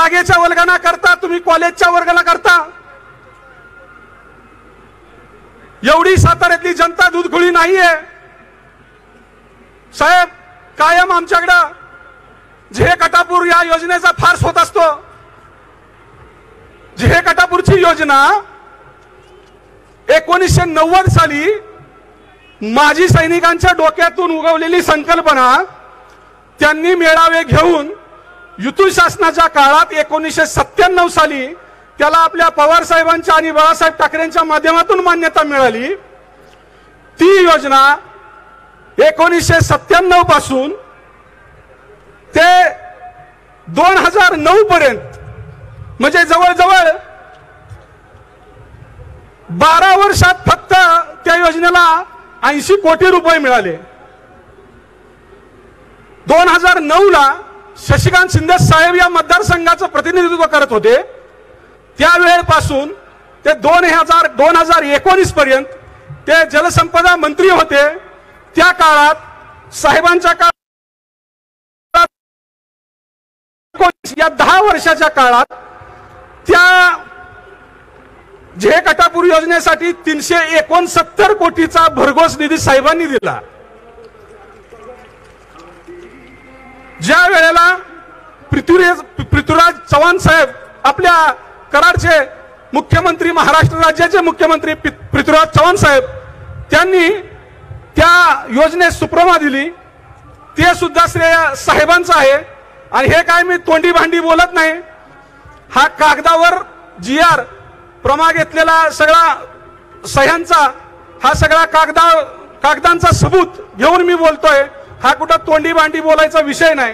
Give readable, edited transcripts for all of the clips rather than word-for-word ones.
जागेच्या वर्गाना करता, तुम्ही कॉलेजच्या वर्गाला करता। एवढी साताऱ्यातली जनता दूधखुळी नाहीये साहेब। कायम आमच्याकडे झे कटापूर या योजनेचा फार्स होत असतो। झे कटापूरची योजना 1990 साली माजी सैनिकांच्या डोक्यातून उगवलेली संकल्पना त्यांनी मेळावे घेऊन युती शासनाच्या काळात 1997 साली त्याला आपल्या पवार साहेबांच्या आणि बाळासाहेब ठाकरेंच्या माध्यमातून मान्यता मिळाली। ती योजना 1997 पासून ते 2009 पर्यंत म्हणजे जवळजवळ 12 वर्षात फक्त त्या योजनेला 80 कोटी रुपये मिळाले। 2009 ला शशिकांत शिंदे साहेब या मतदारसंघाचं प्रतिनिधित्व करत होते। त्यावेळेपासून ते 2019 पर्यंत ते जलसंपदा मंत्री होते। त्या काळात साहेबांच्या काळात या 10 वर्षाच्या काळात त्या झे कटापूर योजनेसाठी 369 कोटीचा भरघोस निधी साहेबांनी दिला। ज्या वेळेला पृथ्वीराज चव्हाण साहेब आपल्या कराडचे मुख्यमंत्री, महाराष्ट्र राज्याचे मुख्यमंत्री पृथ्वीराज चव्हाण साहेब त्यांनी त्या योजनेस सुप्रमा दिली, ते सुद्धा श्रेय साहेबांचं आहे। आणि हे काय मी तोंडी भांडी बोलत नाही, हा कागदावर GR प्रमा घेतलेला सगळा सह्यांचा हा सगळा कागदांचा सबूत घेऊन मी बोलतोय। हा कुठं तोंडी भांडी बोलायचा विषय नाही।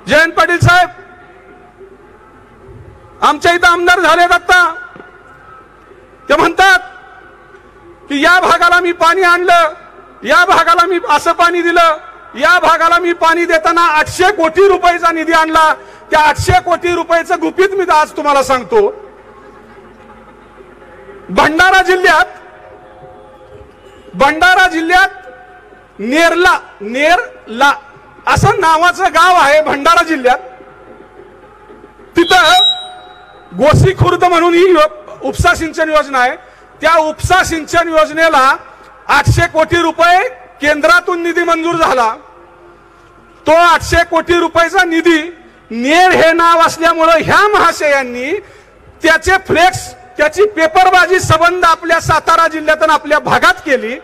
जयंत पाटील साहेब आमच्या इथं आमदार झालेत आता, ते म्हणतात की या भागाला मी पाणी आणलं, या भागाला मी असं पाणी दिलं, या भागाला मी पाणी देताना 800 कोटी रुपयाचा निधी आणला। त्या 800 कोटी रुपयाचं गुपित मी आज तुम्हाला सांगतो। भंडारा जिल्ह्यात नेरला असं नावाचं गाव आहे भंडारा जिल्ह्यात। तिथं गोसी खुर्द म्हणून ही उपसा सिंचन योजना आहे। त्या उपसा सिंचन योजनेला 800 कोटी रुपये केंद्रातून निधी मंजूर झाला। तो 800 कोटी रुपयाचा निधी नेर हे नाव असल्यामुळे ह्या महाशयांनी त्याचे फ्लेक्स, त्याची पेपरबाजी संबंध आपल्या सातारा जिल्ह्यात आणि आपल्या भागात केली।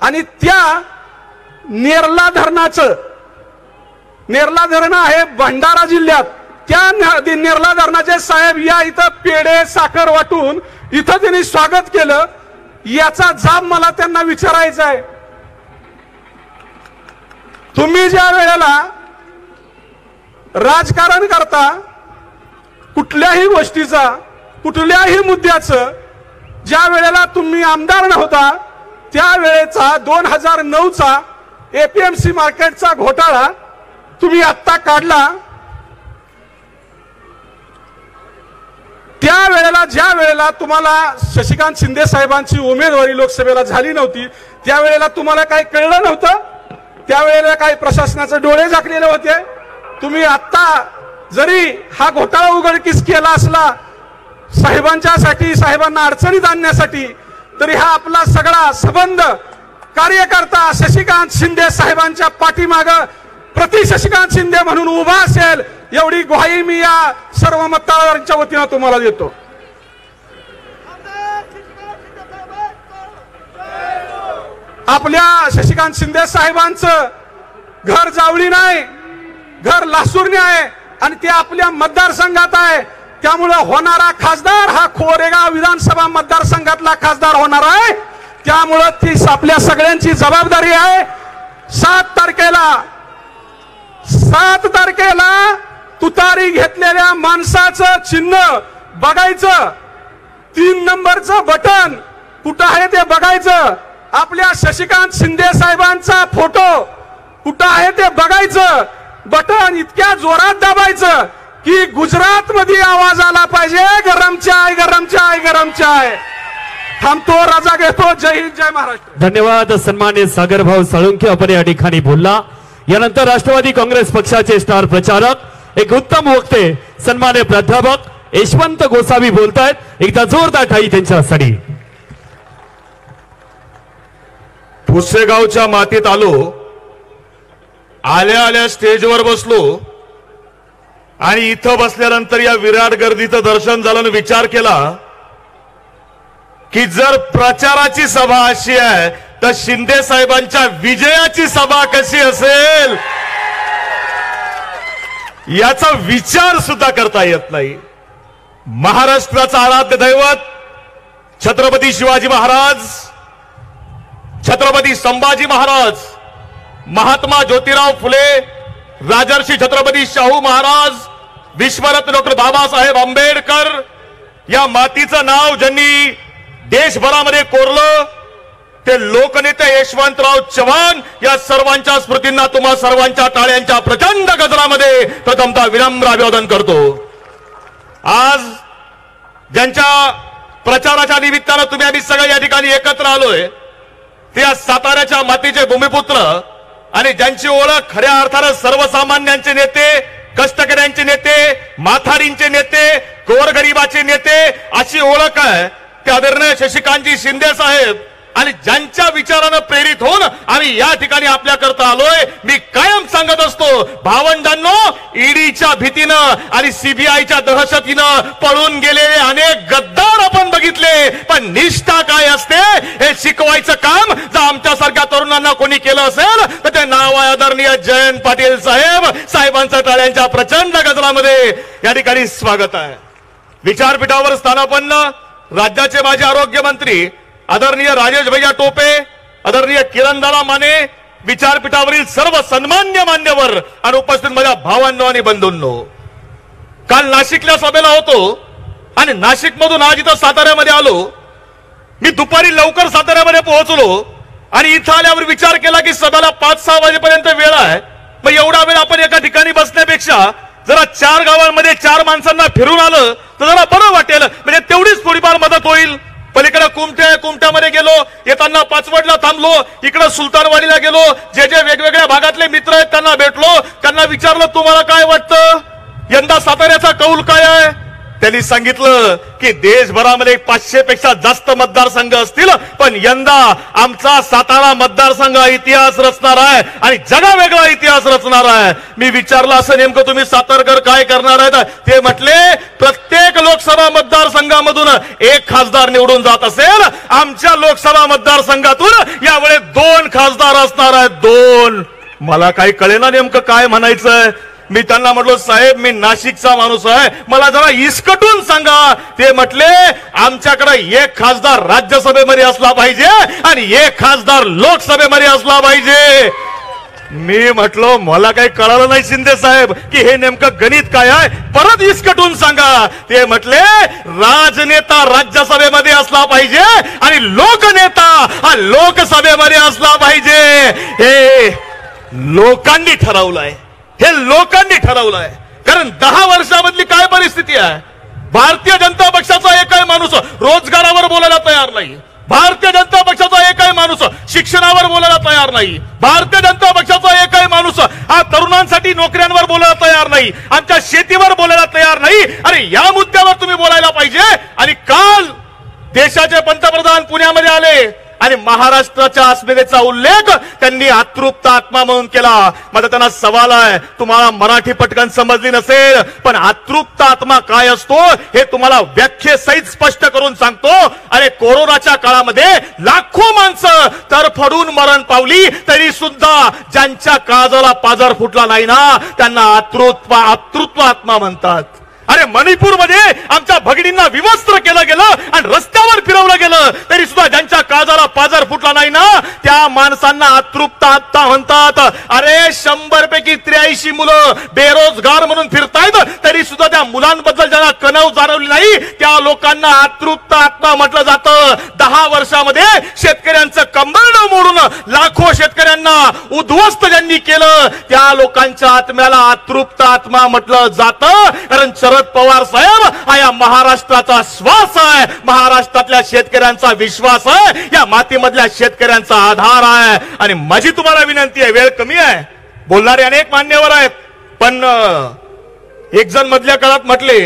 आणि त्या नेरला धरण आहे भंडारा जिल्ह्यात। त्या नेरला धरणाचे साहेब या इथं पेढे साखर वाटून इथं त्यांनी स्वागत केलं। याचा जाब मला त्यांना विचारायचा आहे, तुम्ही ज्या वेळेला राजकारण करता कुठल्याही गोष्टीचा, कुठल्याही मुद्द्याचं, ज्या वेळेला तुम्ही आमदार नव्हता त्यावेळेचा 2009चा APMC मार्केटचा घोटाळा तुम्ही आत्ता काढला। त्यावेळेला ज्या वेळेला तुम्हाला शशिकांत शिंदे साहेबांची उमेदवारी लोकसभेला झाली नव्हती त्यावेळेला तुम्हाला काही कळलं नव्हतं, त्यावेळेला काही प्रशासनाचे डोळे झाकलेले होते। तुम्ही आत्ता जरी हा घोटाळा उघडकीस केला असला साहेबांच्यासाठी, साहेबांना अडचणीत आणण्यासाठी, तरी हा आपला सगळा संबंध कार्यकर्ता शशिकांत शिंदे साहेबांच्या पाठीमागे प्रति शशिकांत शिंदे म्हणून उभा असेल एवढी ग्वाही मी या सर्व मतदारांच्या वतीने तुम्हाला देतो। आपल्या शशिकांत शिंदे साहेबांचं घर जावळी नाही, घर लासूरने आहे आणि ते आपल्या मतदारसंघात आहे। त्यामुळे होणारा खासदार हा कोरेगाव विधानसभा मतदारसंघातला खासदार होणार आहे। त्यामुळे ती आपल्या सगळ्यांची जबाबदारी आहे। 7 तारखेला तुतारी घेतलेल्या माणसाचं चिन्ह बघायचं, 3 नंबरचं बटन कुठं आहे ते बघायचं, आपल्या शशिकांत शिंदे साहेबांचा फोटो कुठं आहे ते बघायचं, बटन इतक्या जोरात दाबायचं की गुजरात मध्ये आवाज आला पाहिजे, गरम चाय गरम चाय गरम चाय। थांबतो, रजा घेतो। जय हिंद, जय महाराष्ट्र। धन्यवाद सन्मान्य सागरभाऊ साळुंखे, आपण या ठिकाणी बोलला। यानंतर राष्ट्रवादी काँग्रेस पक्षाचे स्टार प्रचारक एक उत्तम वक्ते सन्मान्य प्राध्यापक यशवंत गोसावी बोलतायत। एकदा जोरदार टाळी त्यांच्यासाठी। पुसेगावच्या मातीत आलो, आल्या आल्या स्टेजवर बसलो आणि इथं बसल्यानंतर या विराट गर्दीचं दर्शन झालं आणि विचार केला की जर प्रचाराची सभा अशी आहे तर शिंदे साहेबांच्या विजयाची सभा कशी असेल याचा विचार सुद्धा करता येत नाही। महाराष्ट्राचा आराध्य दैवत छत्रपती शिवाजी महाराज, छत्रपती संभाजी महाराज, महात्मा ज्योतिराव फुले, राजर्षी छत्रपती शाहू महाराज, विश्वरत्न डॉक्टर बाबासाहेब आंबेडकर या मातीचं नाव ज्यांनी देशभरामध्ये कोरलं ते लोकनेते यशवंतराव चव्हाण या सर्वांच्या स्मृतींना तुम्हा सर्वांच्या टाळ्यांच्या प्रचंड गजरामध्ये प्रथमतः विनम्र अभिवादन करतो। आज ज्यांच्या प्रचाराच्या निमित्तानं तुम्ही आम्ही सगळे या ठिकाणी एकत्र आलोय ते या साताऱ्याच्या मातीचे भूमिपुत्र आणि ज्यांची ओळख खऱ्या अर्थानं सर्वसामान्यांचे नेते, कष्टकऱ्यांचे नेते, माथाडींचे नेते, गोरगरिबाचे नेते अशी ओळख आहे ते आदरणीय शशिकांतजी शिंदे साहेब आणि ज्यांच्या विचारानं प्रेरित होऊन आम्ही या ठिकाणी आपल्याकरता आलोय। मी कायम सांगत असतो भावंडांनो, ईडीच्या भीतीनं आणि सीबीआयच्या दहशतीनं पळून गेलेले अनेक गद्दार आपण बघितले, पण निष्ठा काय असते हे शिकवायचं काम जर आमच्यासारख्या तरुणांना कोणी केलं असेल तर ते नाव आहे आदरणीय जयंत पाटील साहेब। साहेबांच्या टाळ्यांच्या प्रचंड गजरामध्ये या ठिकाणी स्वागत आहे। विचारपीठावर स्थानापन्न राज्याचे माजी आरोग्य मंत्री आदरणीय राजेश भैया टोपे, आदरणीय किरणदादा माने, विचारपीठावरील सर्व सन्मान्य मान्यवर आणि उपस्थित माझ्या भावांनो आणि बंधूंनो, काल नाशिकल्या सभेला होतो आणि नाशिकमधून आज इथं साताऱ्यामध्ये आलो। मी दुपारी लवकर साताऱ्यामध्ये पोहोचलो आणि इथं आल्यावर विचार केला की सभेला 5-6 वाजेपर्यंत वेळ आहे, मग एवढा वेळ आपण एका ठिकाणी बसण्यापेक्षा जरा 4 गावांमध्ये 4 माणसांना फिरून आलं तर जरा बरं वाटेल, म्हणजे तेवढीच थोडीफार मदत होईल। पलीकडे कुमट्यामध्ये गेलो, येताना पाचवडला थांबलो, इकडे सुलतानवाडीला गेलो, जे जे वेगवेगळ्या भागातले मित्र आहेत त्यांना भेटलो, त्यांना विचारलं तुम्हाला काय वाटतं यंदा साताऱ्याचा कौल काय आहे। त्यांनी सांगितलं की देशभरामध्ये 500 पेक्षा जास्त मतदारसंघ असतील, पण यंदा आमचा सातारा मतदारसंघ इतिहास रचणार आहे आणि जगावेगळा इतिहास रचणार आहे। मी विचारलं असं नेमकं तुम्ही सातारकर काय करणार आहेत, ते म्हटले प्रत्येक लोकसभा मतदारसंघामधून 1 खासदार निवडून जात असेल, आमच्या लोकसभा मतदारसंघातून यावेळी 2 खासदार असणार आहेत, 2। मला काही कळेना नेमकं काय म्हणायचंय। मी त्यांना म्हटलो साहेब मी नाशिकचा माणूस आहे, मला जरा इसकटून सांगा। ते म्हटले आमच्याकडे 1 खासदार राज्यसभेमध्ये असला पाहिजे आणि 1 खासदार लोकसभेमध्ये असला पाहिजे। मी म्हटलो मला काही कळालं नाही शिंदे साहेब की हे नेमकं गणित काय आहे, परत इसकटून सांगा। ते म्हटले राजनेता राज्यसभेमध्ये असला पाहिजे आणि लोकनेता हा लोकसभेमध्ये असला पाहिजे। हे लोकांनी ठरवलंय, हे लोकांनी ठरवलंय। कारण 10 वर्षामधली काय परिस्थिती आहे, भारतीय जनता पक्षाचा एकही माणूस रोजगारावर बोलायला तयार नाही, भारतीय जनता पक्षाचा एकही माणूस शिक्षणावर बोलायला तयार नाही, भारतीय जनता पक्षाचा एकही माणूस हा तरुणांसाठी नोकऱ्यांवर बोलायला तयार नाही, आमच्या शेतीवर बोलायला तयार नाही। अरे या मुद्द्यावर तुम्ही बोलायला पाहिजे। आणि काल देशाचे पंतप्रधान पुण्यामध्ये आले आणि महाराष्ट्राच्या अस्मितेचा उल्लेख त्यांनी अतृप्त आत्मा म्हणून केला। माझा त्यांना सवाल आहे, तुम्हाला मराठी पटकन समजली नसेल पण अतृप्त आत्मा काय असतो हे तुम्हाला व्याख्येसहित स्पष्ट करून सांगतो। अरे कोरोनाच्या काळामध्ये लाखो माणसं तरफडून मरण पावली तरी सुद्धा ज्यांच्या काळजाला पाझर फुटला नाही ना त्यांना अतृत्व आत्मा म्हणतात। अरे मणिपूरमध्ये आमच्या भगिनींना विवस्त्र केलं गेलं आणि रस्त्यावर फिरवलं गेलं तरी सुद्धा ज्यांच्या काळजाला पाझर फुटला नाही ना त्या माणसांना अतृप्त आत्मा म्हणतात। अरे 100 पैकी 83 मुलं बेरोजगार म्हणून फिरतायत तरी सुद्धा त्या मुलांबद्दल ज्यांना कणव जाणवली नाही त्या लोकांना अतृप्त आत्मा म्हटलं जातं। 10 वर्षामध्ये शेतकऱ्यांचं कंबरडं मोडून लाखो शेतकऱ्यांना उद्ध्वस्त ज्यांनी केलं त्या लोकांच्या आत्म्याला अतृप्त आत्मा म्हटलं जातं। कारण शरद पवार साहेब हा या महाराष्ट्राचा श्वास आहे, महाराष्ट्रातल्या शेतकऱ्यांचा विश्वास आहे, या मातीमधल्या शेतकऱ्यांचा आधार आहे। आणि माझी तुम्हाला विनंती आहे, वेळ कमी आहे, बोलणारे अनेक मान्यवर आहेत, पण एक जण मधल्या काळात म्हटले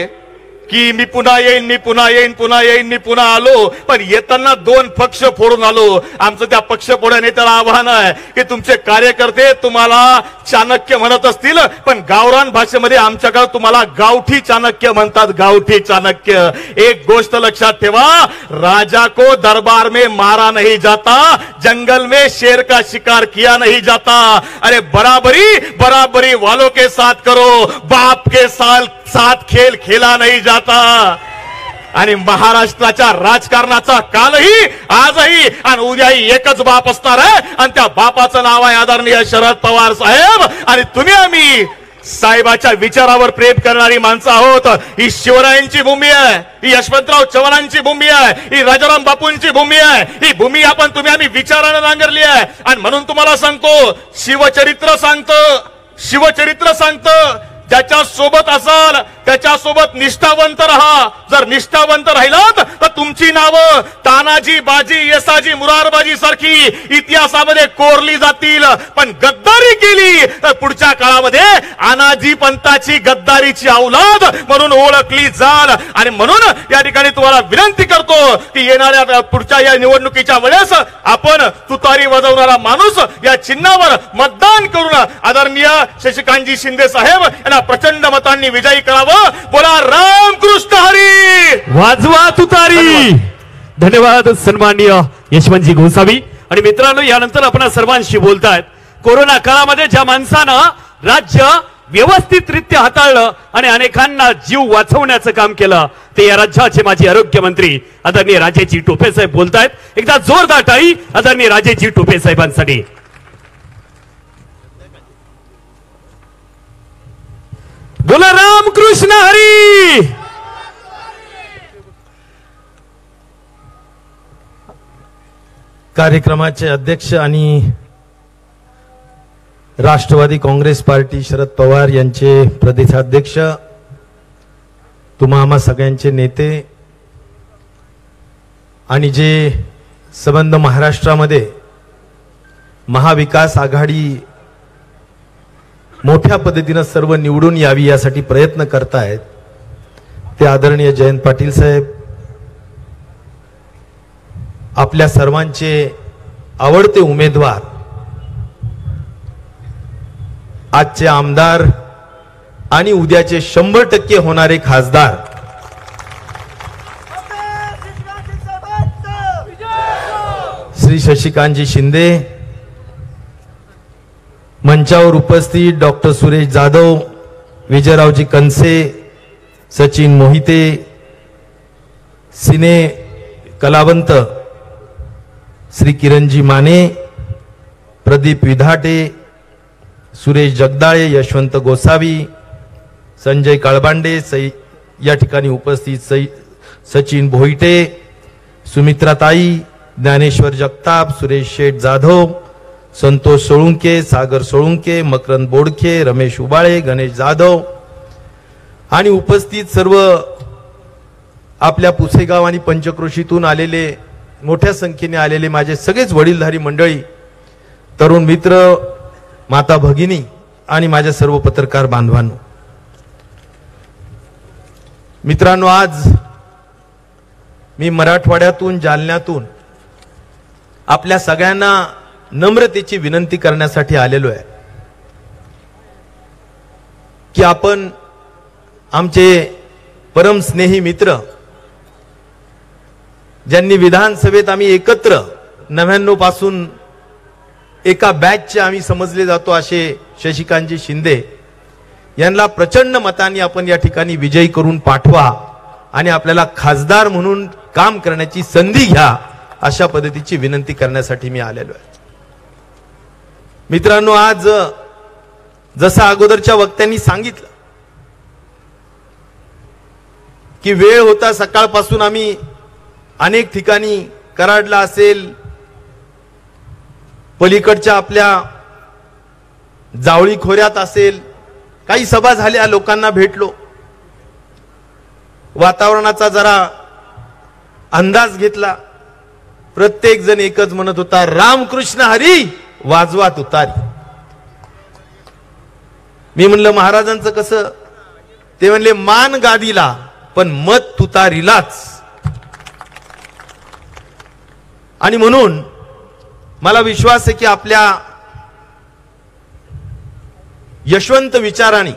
की मी पुन्हा येईन, मी पुन्हा येईन, पुन्हा येईन, मी पुन्हा आलो, पण येताना 2 पक्ष फोडून आलो. आमचं त्या पक्ष फोड्या नेत्याला आव्हान आहे की तुमचे कार्यकर्ते तुम्हाला चाणक्य म्हणत असतील, पण गावरान भाषेमध्ये आमच्याकडे तुम्हाला गावठी चाणक्य म्हणतात. गावठी चाणक्य. एक गोष्ट लक्षात ठेवा, राजा को दरबार में मारा नहीं जाता, जंगल में शेर का शिकार किया नहीं जाता. अरे बराबरी बराबरी वालों के साथ करो, बाप के साथ खेल खेला नहीं जाता. आणि महाराष्ट्राच्या राजकारणाचा कालही आजही आणि उद्याही एकच बाप असणार आहे, आणि त्या बापाचं नाव आहे आदरणीय शरद पवार साहेब. आणि तुम्ही आम्ही साहेबाच्या विचारावर प्रेम करणारी माणसं आहोत. ही शिवरायांची भूमी आहे, ही यशवंतराव चव्हाणांची भूमी आहे, ही राजाराम बापूंची भूमी आहे. ही भूमी तुम्ही आम्ही विचारानं नांगरली आहे. आणि म्हणून तुम्हाला सांगतो, शिवचरित्र सांगतं ज्याच्या सोबत असाल त्याच्यासोबत निष्ठावंत राहा. जर निष्ठावंत राहिलात तर तुमची नावं तानाजी, बाजी, येसाजी, मुरारबाजी सारखी इतिहासामध्ये कोरली जातील. पण गद्दारी केली तर पुढच्या काळामध्ये आनाजी पंताची गद्दारीची औलाद म्हणून ओळखली जाल. आणि म्हणून या ठिकाणी तुम्हाला विनंती करतो की येणाऱ्या पुढच्या या निवडणुकीच्या वेळेस आपण तुतारी वाजवणारा माणूस या चिन्हावर मतदान करून आदरणीय शशिकांतजी शिंदे साहेब यांना प्रचंड मतांनी विजयी करावं. बोला रामकृष्ण हरी, वाजवा तुतारी. धन्यवाद सन्माननीय यशवंतजी गोसावी. आणि मित्रांनो, यानंतर आपण सर्वांशी बोलतायत. कोरोना काळामध्ये ज्या माणसानं राज्य व्यवस्थितरित्या हाताळलं आणि अनेकांना जीव वाचवण्याचं काम केलं, ते या राज्याचे माजी आरोग्यमंत्री आदरणीय राजेजी टोपे साहेब बोलतायत. एकदा जोरदार टाळी आदरणीय राजेजी टोपे साहेबांसाठी. बोला रामकृष्ण हरी. कार्यक्रमाचे अध्यक्ष आणि राष्ट्रवादी काँग्रेस पार्टी शरद पवार यांचे प्रदेशाध्यक्ष, तुम्हा आम्हा सगळ्यांचे नेते आणि जे संबंध महाराष्ट्रामध्ये महाविकास आघाडी मोठ्या पद्धतीने सर्व निवडून यावी यासाठी प्रयत्न करतायत, ते आदरणीय जयंत पाटील साहेब, आपल्या सर्वांचे आवडते उमेदवार, आजचे आमदार आणि उद्याचे 100% होणारे खासदार श्री शशिकांतजी शिंदे, मंचावर उपस्थित डॉक्टर सुरेश जाधव, विजयरावजी कनसे, सचिन मोहिते, सिने कलावंत श्री किरणजी माने, प्रदीप विधाटे, सुरेश जगदाळे, यशवंत गोसावी, संजय काळबांडे, या ठिकाणी उपस्थित सचिन भोईटे, सुमित्राताई, ज्ञानेश्वर जगताप, सुरेश शेठ जाधव, संतोष सोळुंके, सागर सोळुंके, मकरंद बोडखे, रमेश उबाळे, गणेश जाधव आणि उपस्थित सर्व आपल्या पुसेगाव आणि पंचक्रोशीतून आलेले, मोठ्या संख्येने आलेले माझे सगळेच वडीलधारी मंडळी, तरुण मित्र, माता भगिनी आणि माझ्या सर्व पत्रकार बांधवांनो. मित्रांनो, आज मी मराठवाड्यातून, जालन्यातून आपल्या सगळ्यांना नम्रतेची विनंती करण्यासाठी आलेलो आहे की आपण आमचे परम स्नेही मित्र, ज्यांनी विधानसभेत आम्ही एकत्र 99 पासून एका बॅचचे आम्ही समजले जातो असे शशिकांतजी शिंदे यांना प्रचंड मतांनी आपण या ठिकाणी विजयी करून पाठवा आणि आपल्याला खासदार म्हणून काम करण्याची संधी घ्या, अशा पद्धतीची विनंती करण्यासाठी मी आलेलो आहे. मित्रांनो, आज जसं अगोदरच्या वक्त्यांनी सांगितलं की वेळ होता, सकाळपासून आम्ही अनेक ठिकाणी, कराडला असेल, पलीकडच्या आपल्या जावळी खोऱ्यात असेल, काही सभा झाल्या, लोकांना भेटलो, वातावरणाचा जरा अंदाज घेतला. प्रत्येक जण एकच म्हणत होता, रामकृष्ण हरी, वाजवा तुतारी. मी म्हणलं महाराजांचं कसं, ते म्हणले मान गादीला पण मत तुतारीलाच. आणि म्हणून मला विश्वास आहे की आपल्या यशवंत विचाराने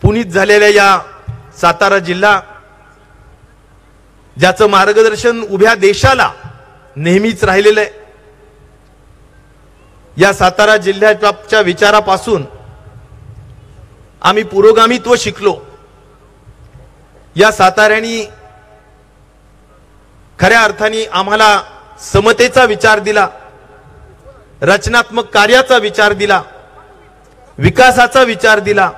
पुनीत झालेल्या या सातारा जिल्हा, ज्याचं मार्गदर्शन उभ्या देशाला नेहमीच राहिलेलं आहे, या सातारा जिल्ह्याच्या विचारापासून आम्ही पुरोगामित्व शिकलो. या साताऱ्यानी खऱ्या अर्थाने आम्हाला समतेचा विचार दिला, रचनात्मक कार्याचा विचार दिला, विकासाचा विचार दिला.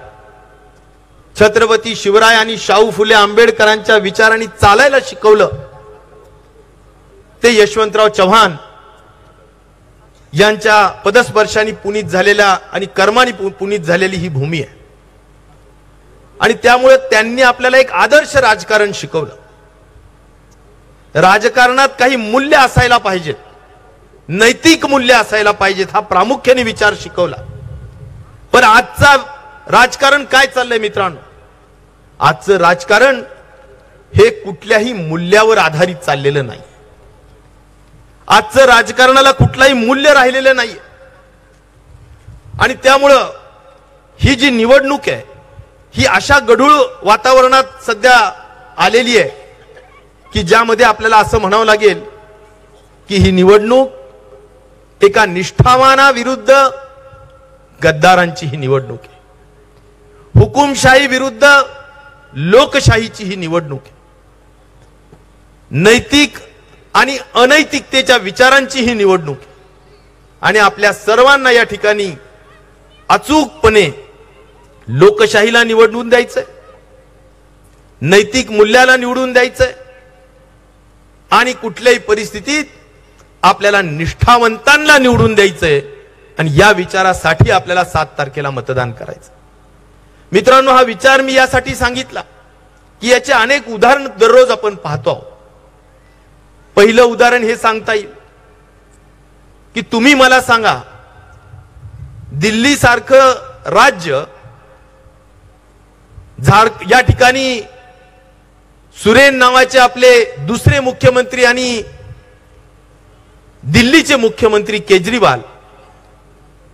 छत्रपती शिवराय आणि शाहू फुले आंबेडकरांच्या विचारांनी चालायला शिकवलं. ते यशवंतराव चव्हाण यांच्या पदस्पर्शाने पुनीत झालेल्या आणि कर्माने पुनीत झालेली ही भूमी आहे. आणि त्यामुळे त्यांनी आपल्याला एक आदर्श राजकारण शिकवलं. राजकारणात काही मूल्य असायला पाहिजेत, नैतिक मूल्य असायला पाहिजेत, हा प्रामुख्याने विचार शिकवला. पण आजचा राजकारण काय चाललंय मित्रांनो? आजचं राजकारण हे कुठल्याही मूल्यावर आधारित चाललेलं नाही. आजचं राजकारणाला कुठलाही मूल्य राहिलेलं नाही. आणि त्यामुळं ही जी निवडणूक आहे ही अशा गढूळ वातावरणात सध्या आलेली आहे की ज्यामध्ये आपल्याला असं म्हणावं लागेल की ही निवडणूक एका निष्ठावानाविरुद्ध गद्दारांची ही निवडणूक आहे. हुकुमशाही विरुद्ध लोकशाहीची ही निवडणूक आहे. नैतिक आणि अनैतिकतेच्या विचारांची ही निवडणूक आहे. आणि आपल्या सर्वांना या ठिकाणी अचूकपणे लोकशाहीला निवडून द्यायचंय, नैतिक मूल्याला निवडून द्यायचंय आणि कुठल्याही परिस्थितीत आपल्याला निष्ठावंतांना निवडून द्यायचंय. आणि या विचारासाठी आपल्याला 7 तारखेला मतदान करायचं. मित्रांनो, हा विचार मी यासाठी सांगितला की याचे अनेक उदाहरण दररोज आपण पाहतो. पहिलं उदाहरण हे सांगता येईल की तुम्ही मला सांगा, दिल्ली सारखं राज्य या ठिकाणी सुरेन नावाचे आपले दुसरे मुख्यमंत्री आणि दिल्लीचे मुख्यमंत्री केजरीवाल,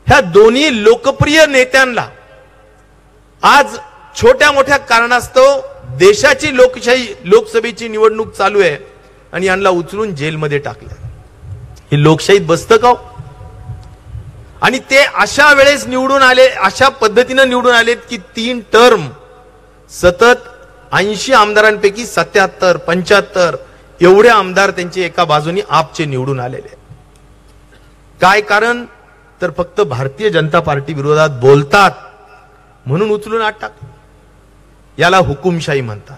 ह्या दोन्ही लोकप्रिय नेत्यांना आज छोट्या मोठ्या कारणास्तव देशाची लोकसभेची निवडणूक चालू आहे आणि यांना उचलून जेलमध्ये टाकलं. हे लोकशाहीत बसतं का? आणि ते अशा वेळेस निवडून आले, अशा पद्धतीने निवडून आलेत की 3 टर्म सतत 80 आमदारांपैकी 77, 75 एवढे आमदार त्यांचे एका बाजूनी आपचे निवडून आलेले. काय कारण? तर फक्त भारतीय जनता पार्टी विरोधात बोलतात म्हणून उचलून आत टाक. याला हुकुमशाही म्हणतात.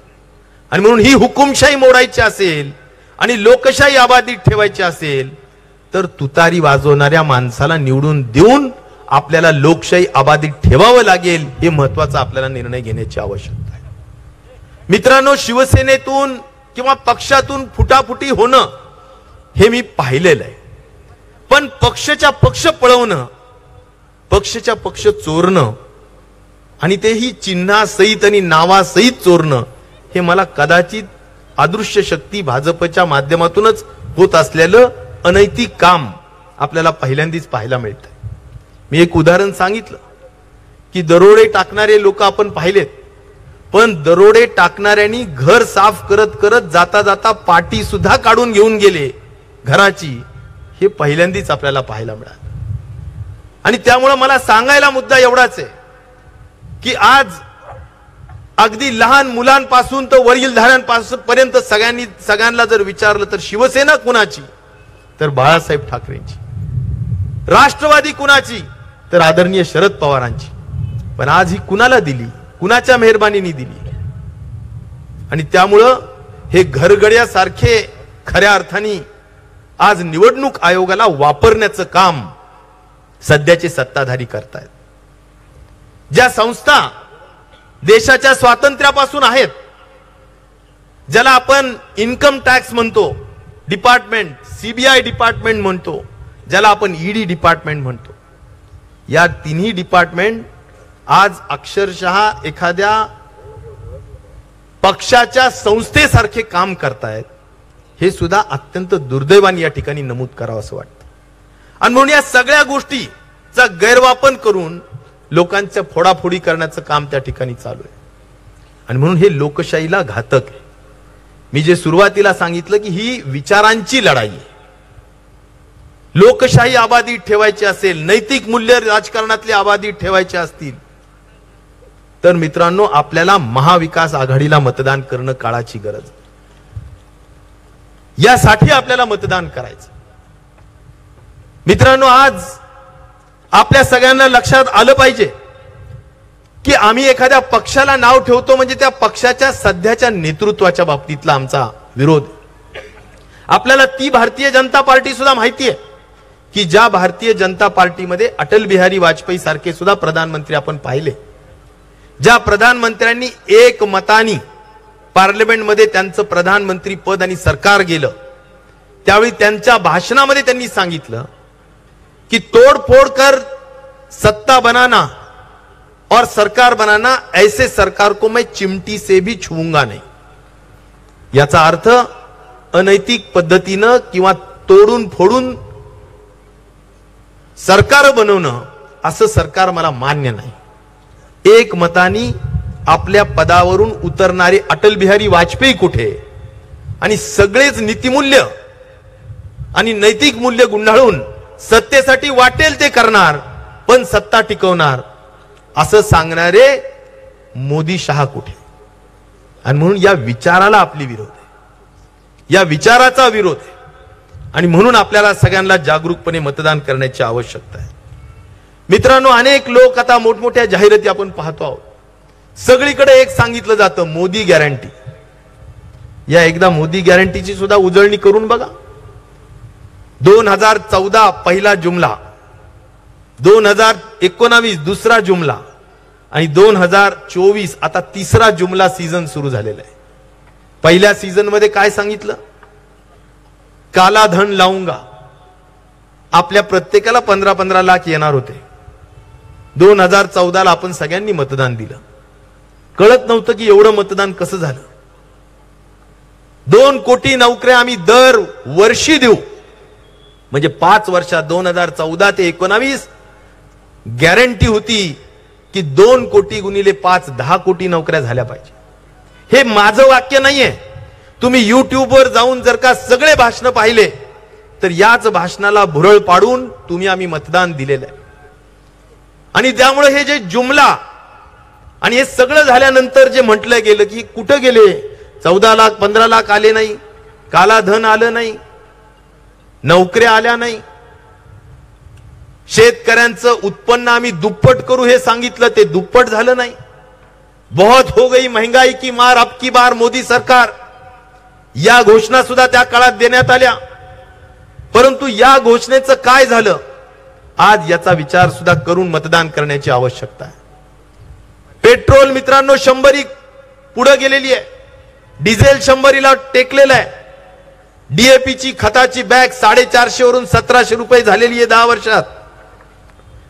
आणि म्हणून ही हुकुमशाही मोडायची असेल आणि लोकशाही अबाधित ठेवायची असेल तर तुतारी वाजवणाऱ्या माणसाला निवडून देऊन आपल्याला लोकशाही अबाधित ठेवावं लागेल. हे महत्वाचा आपल्याला निर्णय घेण्याची आवश्यकता आहे. मित्रांनो, शिवसेनेतून किंवा पक्षातून फुटाफुटी होणं हे मी पाहिलेलं आहे. पण पक्षाच्या पक्ष पळवणं, पक्षाच्या पक्ष चोरणं आणि तेही चिन्हासहित आणि नावासहित चोरणं हे मला कदाचित अदृश्य शक्ती भाजपच्या माध्यमातूनच होत असलेलं अनैतिक काम आपल्याला पहिल्यांदाच पाहायला मिळतं. मी एक उदाहरण सांगितलं की दरोडे टाकणारे लोक आपण पाहिलेत, पण दरोडे टाकणाऱ्यांनी घर साफ करत करत जाता जाता पाटी सुद्धा काढून घेऊन गेले घराची, हे पहिल्यांदाच आपल्याला पाहायला मिळालं. आणि त्यामुळे मला सांगायला मुद्दा एवढाच आहे की आज अगदी लहान मुलांपासून तर वडीलधाऱ्यांपासून पर्यंत सगळ्यांना जर विचारलं तर शिवसेना कुणाची? तर बाळासाहेब ठाकरेंची. राष्ट्रवादी कुणाची? तर आदरणीय शरद पवारांची. पण आज ही कुणाला दिली? कुणाच्या मेहरबानीने दिली? आणि त्यामुळं हे घरगड्यासारखे खऱ्या अर्थाने आज निवडणूक आयोगाला वापरण्याचं काम सध्याचे सत्ताधारी करतायत. ज्या संस्था देशाच्या स्वातंत्र्यापासून आहेत, ज्याला आपण इन्कम टॅक्स म्हणतो डिपार्टमेंट, सीबीआय डिपार्टमेंट म्हणतो, ज्याला आपण ईडी डिपार्टमेंट म्हणतो, या तिन्ही डिपार्टमेंट आज अक्षरशः एखाद्या पक्षाच्या संस्थेसारखे काम करतायत, हे सुद्धा अत्यंत दुर्दैवाने या ठिकाणी नमूद करावं असं वाटतं. आणि म्हणून या सगळ्या गोष्टीचा गैरवापर करून लोकांच्या फोडाफोडी करण्याचं काम त्या ठिकाणी चालू आहे. आणि म्हणून हे लोकशाहीला घातक आहे. मी जे सुरुवातीला सांगितलं की ही विचारांची लढाई आहे. लोकशाही अबाधित ठेवायची असेल, नैतिक मूल्य राजकारणातले अबाधित ठेवायचे असतील, तर मित्रांनो आपल्याला महाविकास आघाडीला मतदान करणं काळाची गरज. यासाठी आपल्याला मतदान करायचं. मित्रांनो, आज आपल्या सगळ्यांना लक्षात आलं पाहिजे की आम्ही एखाद्या पक्षाला नाव ठेवतो म्हणजे त्या पक्षाच्या सध्याच्या नेतृत्वाच्या बाबतीतला आमचा विरोध. आपल्याला ती भारतीय जनता पार्टी सुद्धा माहिती आहे की ज्या भारतीय जनता पार्टीमध्ये अटल बिहारी वाजपेयी सारखे सुद्धा प्रधानमंत्री आपण पाहिले, ज्या प्रधानमंत्र्यांनी एक मतानी पार्लमेंटमध्ये त्यांचं प्रधानमंत्री पद आणि सरकार गेलं, त्यावेळी त्यांच्या भाषणामध्ये त्यांनी सांगितलं कि तोड़फोड़ कर सत्ता बनाना और सरकार बनाना, ऐसे सरकार को मैं चिमटी से भी छूंगा नहीं. याचा अर्थ अनैतिक पद्धतीनं किंवा तोडून फोडून सरकार बनवणं असं सरकार मला मान्य नाही. एक मतानी आपल्या पदावरून उतरणारे अटल बिहारी वाजपेयी कुठे, आणि सगळेच नीतिमूल्य आणि नैतिक मूल्य गुंडाळून सत्तेसाठी वाटेल ते करणार पण सत्ता टिकवणार असं सांगणारे मोदी शहा कुठे. आणि म्हणून या विचाराला आपली विरोध आहे, या विचाराचा विरोध आहे. आणि म्हणून आपल्याला सगळ्यांना जागरूकपणे मतदान करण्याची आवश्यकता आहे. मित्रांनो, अनेक लोक आता मोठमोठ्या जाहिराती आपण पाहतो आहोत. सगळीकडे एक सांगितलं जातं मोदी गॅरंटी. या एकदा मोदी गॅरंटीची सुद्धा उजळणी करून बघा. 2014 पहिला जुमला, 2019 दुसरा जुमला आणि 2024 आता तिसरा जुमला सीझन सुरू झालेला आहे. पहिल्या सीझन मध्ये काय सांगितलं? काला धन लावूंगा. आपल्या प्रत्येकाला 15-15 लाख येणार होते. 2014ला आपण सगळ्यांनी मतदान दिलं. कळत नव्हतं की एवढं मतदान कसं झालं. 2 कोटी नोकऱ्या आम्ही दर वर्षी देऊ, म्हणजे 5 वर्षात 2014 ते 2019 गॅरंटी होती की 2 कोटी गुणिले 5 10 कोटी नोकऱ्या झाल्या पाहिजे. हे माझं वाक्य नाहीये. तुम्ही युट्यूबवर जाऊन जर का सगळे भाषण पाहिले तर याच भाषणाला भुरळ पाडून तुम्ही आम्ही मतदान दिलेलं आहे. आणि त्यामुळे हे जे जुमला आणि हे सगळं झाल्यानंतर जे म्हटलं गेलं की कुठं गेले 14 लाख 15 लाख आले नाही, काला धन आलं नाही, नोकऱ्या आल्या नाही, शेतकऱ्यांचं उत्पन्न आम्ही दुप्पट करू हे सांगितलं, ते दुप्पट झालं नाही. बहुत हो गई महंगाई की मार अब की बार मोदी सरकार, या घोषणा सुद्धा त्या काळात देण्यात आल्या. परंतु या घोषणेचं काय झालं, आज याचा विचार सुद्धा करून मतदान करण्याची आवश्यकता आहे. पेट्रोल मित्रांनो 100 पुढे गेलेली आहे, डिझेल 100 टेकलेलं आहे. डीएपीची खताची बॅग 450 वरून 1700 रुपये झालेली आहे 10 वर्षात.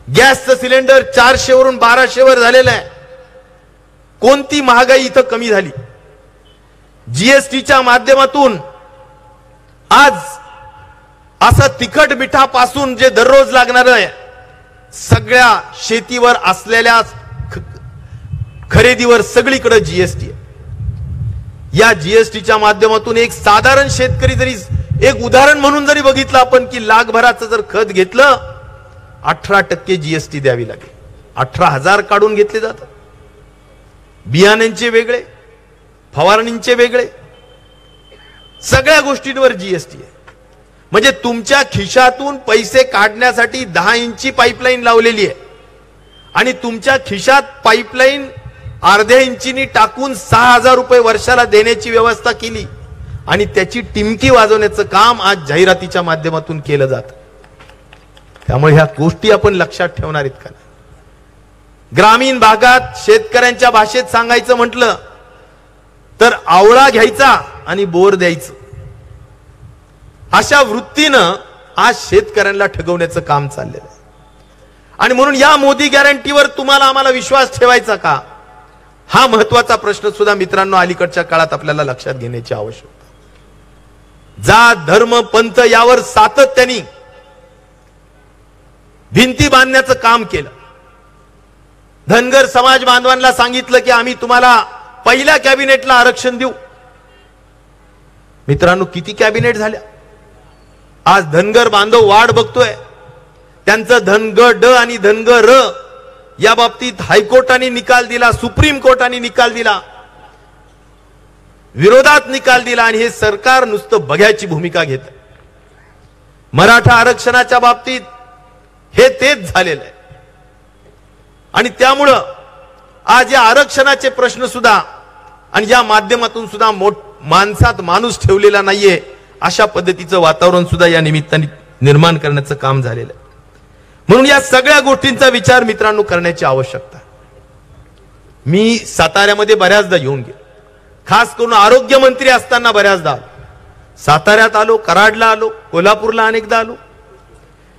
गॅसचं सिलेंडर 400 वरून 1200 वर झालेलं आहे. कोणती महागाई इथं कमी झाली? जीएसटीच्या माध्यमातून आज असं तिखट मिठापासून जे दररोज लागणार आहे सगळ्या शेतीवर असलेल्या खरेदीवर सगळीकडे जीएसटी आहे. या जीएसटीच्या माध्यमातून एक साधारण शेतकरी जरी एक उदाहरण म्हणून जरी बघितलं आपण की लाखभराचं जर खत घेतलं 18% जीएसटी द्यावी लागेल. 18,000 काढून घेतले जातात. बियाण्यांचे वेगळे, फवारणींचे वेगळे, सगळ्या गोष्टींवर जीएसटी आहे. म्हणजे तुमच्या खिशातून पैसे काढण्यासाठी 10 इंची पाईपलाईन लावलेली आहे आणि तुमच्या खिशात पाईपलाईन अर्ध्या इंचीनी टाकून 6,000 रुपये वर्षाला देण्याची व्यवस्था केली आणि त्याची टिमकी वाजवण्याचं काम आज जाहिरातीच्या माध्यमातून केलं जातं. त्यामुळे ह्या गोष्टी आपण लक्षात ठेवणार आहेत का? ग्रामीण भागात शेतकऱ्यांच्या भाषेत सांगायचं म्हटलं तर आवळा घ्यायचा आणि बोर द्यायचं, अशा वृत्तीनं आज शेतकऱ्यांना ठगवण्याचं काम चाललेलं आहे. आणि म्हणून या मोदी गॅरंटीवर तुम्हाला आम्हाला विश्वास ठेवायचा का? हा महत्वाचा प्रश्न सुद्धा मित्रांनो अलीकडच्या काळात आपल्याला लक्षात घेण्याची आवश्यकता। जात धर्म पंथ यावर सातत्याने भिंती बांधण्याचं काम केलं। धनगर समाज बांधवांना सांगितलं की आम्ही तुम्हाला पहिल्या कॅबिनेटला आरक्षण देऊ। मित्रांनो किती कॅबिनेट झाल्या? आज धनगर बांधव वाढ बघतोय। त्यांचं धनगर ड आणि धनगर र या बाबतीत हायकोर्टाने निकाल दिला, सुप्रीम कोर्टाने निकाल दिला, विरोधात निकाल दिला आणि हे सरकार नुसतं बघ्याची भूमिका घेत। मराठा आरक्षणाच्या बाबतीत हे तेच झालेलं आहे आणि त्यामुळं आज या आरक्षणाचे प्रश्न सुद्धा आणि या माध्यमातून सुद्धा माणसात माणूस ठेवलेला नाहीये अशा पद्धतीचं वातावरण सुद्धा या निमित्ताने निर्माण करण्याचं काम झालेलं आहे। म्हणून या सगळ्या गोष्टींचा विचार मित्रांनो करण्याची आवश्यकता आहे। मी साताऱ्यामध्ये बऱ्याचदा येऊन गेलो, खास करून आरोग्य मंत्री असताना बऱ्याचदा आलो, साताऱ्यात आलो, कराडला आलो, कोल्हापूरला अनेकदा आलो।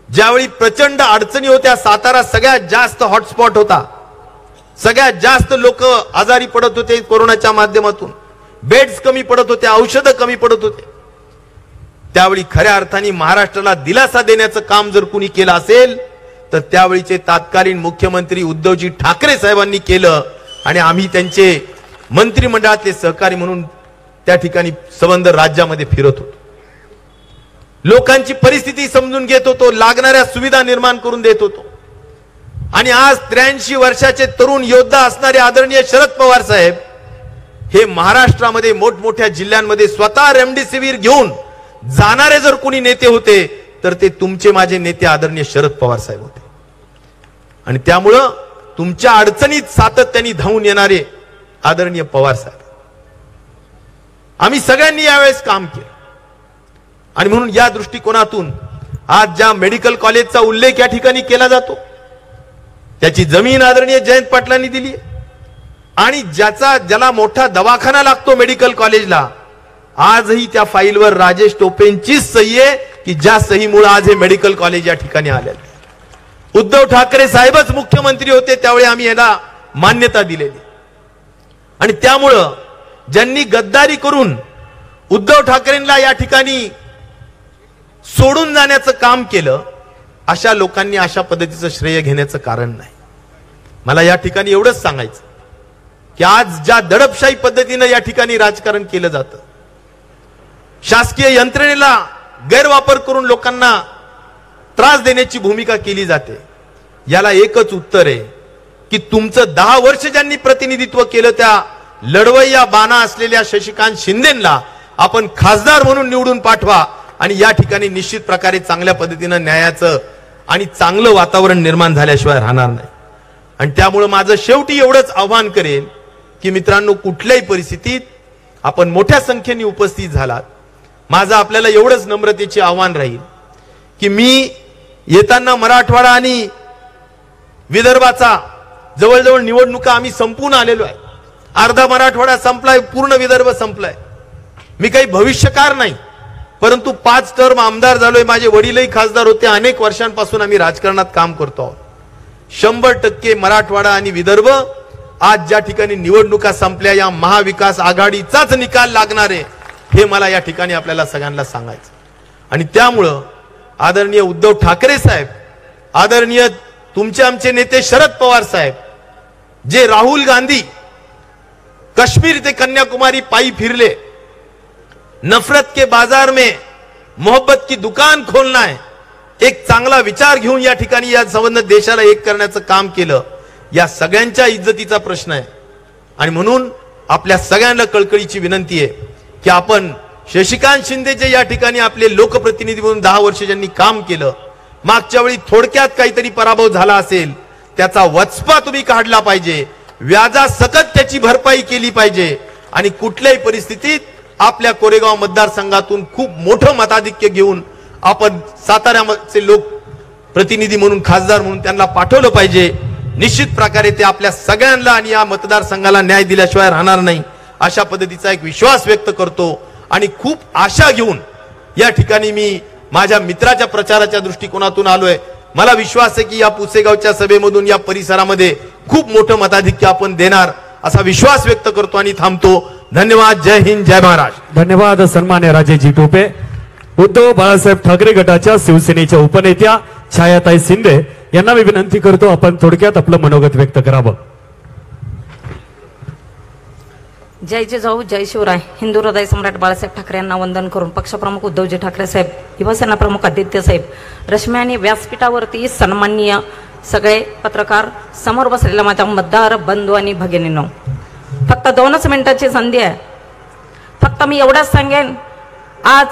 ज्यावेळी प्रचंड अडचणी होत्या, सातारा सगळ्यात जास्त हॉटस्पॉट होता, सगळ्यात जास्त लोक आजारी पडत होते कोरोनाच्या माध्यमातून, बेड्स कमी पडत होते, औषधं कमी पडत होते, त्यावेळी खऱ्या अर्थाने महाराष्ट्राला दिलासा देण्याचं काम जर कुणी केलं असेल तर त्यावेळीचे तत्कालीन मुख्यमंत्री उद्धवजी ठाकरे साहेबांनी केलं आणि आम्ही त्यांचे मंत्रिमंडळातले सहकारी म्हणून त्या ठिकाणी संबंध राज्यामध्ये फिरत होतो, लोकांची परिस्थिती समजून घेत होतो, लागणाऱ्या सुविधा निर्माण करून देत होतो। आणि आज 83 वर्षाचे तरुण योद्धा असणारे आदरणीय शरद पवार साहेब हे महाराष्ट्रामध्ये मोठमोठ्या जिल्ह्यांमध्ये स्वतः रेमडेसिवीर घेऊन जाणारे जर कोणी नेते होते तर ते तुमचे माझे नेते आदरणीय शरद पवार साहेब होते। आणि त्यामुळं तुमच्या अडचणीत सातत्याने धावून येणारे आदरणीय पवार साहेब, आम्ही सगळ्यांनी यावेळेस काम केलं। आणि म्हणून या दृष्टिकोनातून आज ज्या मेडिकल कॉलेजचा उल्लेख या ठिकाणी केला जातो त्याची जमीन आदरणीय जयंत पाटलांनी दिली आणि ज्याला मोठा दवाखाना लागतो मेडिकल कॉलेजला, आजही त्या फाईलवर राजेश टोपेंची सही आहे की ज्या सहीमुळे आज हे मेडिकल कॉलेज या ठिकाणी आलेलं आहे। उद्धव ठाकरे साहेबच मुख्यमंत्री होते त्यावेळी आम्ही याला मान्यता दिलेली आणि त्यामुळं ज्यांनी गद्दारी करून उद्धव ठाकरेंना या ठिकाणी सोडून जाण्याचं काम केलं अशा लोकांनी अशा पद्धतीचं श्रेय घेण्याचं कारण नाही। मला या ठिकाणी एवढंच सांगायचं की आज ज्या दडपशाही पद्धतीने या ठिकाणी राजकारण केलं जातं, शासकीय यंत्रणेला गैरवापर करून लोकांना त्रास देण्याची भूमिका केली जाते, याला एकच उत्तर आहे की तुमचं 10 वर्ष ज्यांनी प्रतिनिधित्व केलं त्या लढवय्या बाणा असलेल्या शशिकांत शिंदेंना आपण खासदार म्हणून निवडून पाठवा आणि या ठिकाणी निश्चित प्रकारे चांगल्या पद्धतीने न्यायाचं आणि चांगलं वातावरण निर्माण झाल्याशिवाय राहणार नाही। आणि त्यामुळे माझं शेवटी एवढंच आव्हान करेल की मित्रांनो, कुठल्याही परिस्थितीत आपण मोठ्या संख्येने उपस्थित झालात, माझं आपल्याला एवढंच नम्रतेचे आव्हान राहील की मी येताना मराठवाडा आणि विदर्भाचा जवळजवळ निवडणुका आम्ही संपून आलेलो आहे, अर्धा मराठवाडा संपलाय, पूर्ण विदर्भ संपलाय। मी काही भविष्यकार नाही, परंतु 5 टर्म आमदार झालोय, माझे वडीलही खासदार होते, अनेक वर्षांपासून आम्ही राजकारणात काम करतो आहोत। 100% मराठवाडा आणि विदर्भ आज ज्या ठिकाणी निवडणुका संपल्या या महाविकास आघाडीचाच निकाल लागणार आहे हे मला या ठिकाणी आपल्याला सगळ्यांना सांगायचं। आणि त्यामुळं आदरणीय उद्धव ठाकरे साहेब, आदरणीय तुमचे आमचे नेते शरद पवार साहेब, जे राहुल गांधी कश्मीर ते कन्याकुमारी पायी फिरले, नफरत के बाजार में मोहब्बत की दुकान खोलना है, एक चांगला विचार घेऊन या ठिकाणी या संबंध देशाला एक करण्याचं काम केलं, या सगळ्यांच्या इज्जतीचा प्रश्न आहे। आणि म्हणून आपल्या सगळ्यांना कळकळीची विनंती आहे की आपण शशिकांत शिंदे जे या ठिकाणी आपले लोकप्रतिनिधी म्हणून 10 वर्ष ज्यांनी काम केलं, मागच्या वेळी थोडक्यात काहीतरी पराभव झाला असेल त्याचा वचपा तुम्ही काढला पाहिजे, व्याजासकट त्याची भरपाई केली पाहिजे आणि कुठल्याही परिस्थितीत आपल्या कोरेगाव मतदारसंघातून खूप मोठं मताधिक्य घेऊन आपण साताऱ्याचे लोक प्रतिनिधी म्हणून खासदार म्हणून त्यांना पाठवलं पाहिजे। निश्चित प्रकारे ते आपल्या सगळ्यांना आणि या मतदारसंघाला न्याय दिल्याशिवाय राहणार नाही अशा पद्धतीचा एक विश्वास व्यक्त करतो आणि खूप आशा घेऊन या ठिकाणी मी माझ्या मित्राच्या प्रचाराच्या दृष्टिकोनातून आलोय। मला विश्वास आहे की या पुसेगावच्या सभेमधून या परिसरामध्ये खूप मोठं मताधिक्य आपण देणार असा विश्वास व्यक्त करतो आणि थांबतो. धन्यवाद. जय हिंद, जय महाराष्ट्र. धन्यवाद सन्मान्य राजेजी टोपे. उद्धव बाळासाहेब ठाकरे गटाच्या शिवसेनेच्या उपनेत्या छायाताई शिंदे यांना मी विनंती करतो आपण थोडक्यात आपलं मनोगत व्यक्त करावं. जय जिजाऊ, जय शिवराय. हिंदू हृदय सम्राट बाळासाहेब ठाकरे यांना वंदन करून पक्षप्रमुख उद्धवजी ठाकरे साहेब, युवासेना प्रमुख आदित्य साहेब, रश्मी आणि व्यासपीठावरती सन्माननीय सगळे पत्रकार, समोर बसलेला माझ्या मतदार बंधू आणि भगिनींनो, फक्त 2च मिनिटाची संधी आहे. फक्त मी एवढंच सांगेन, आज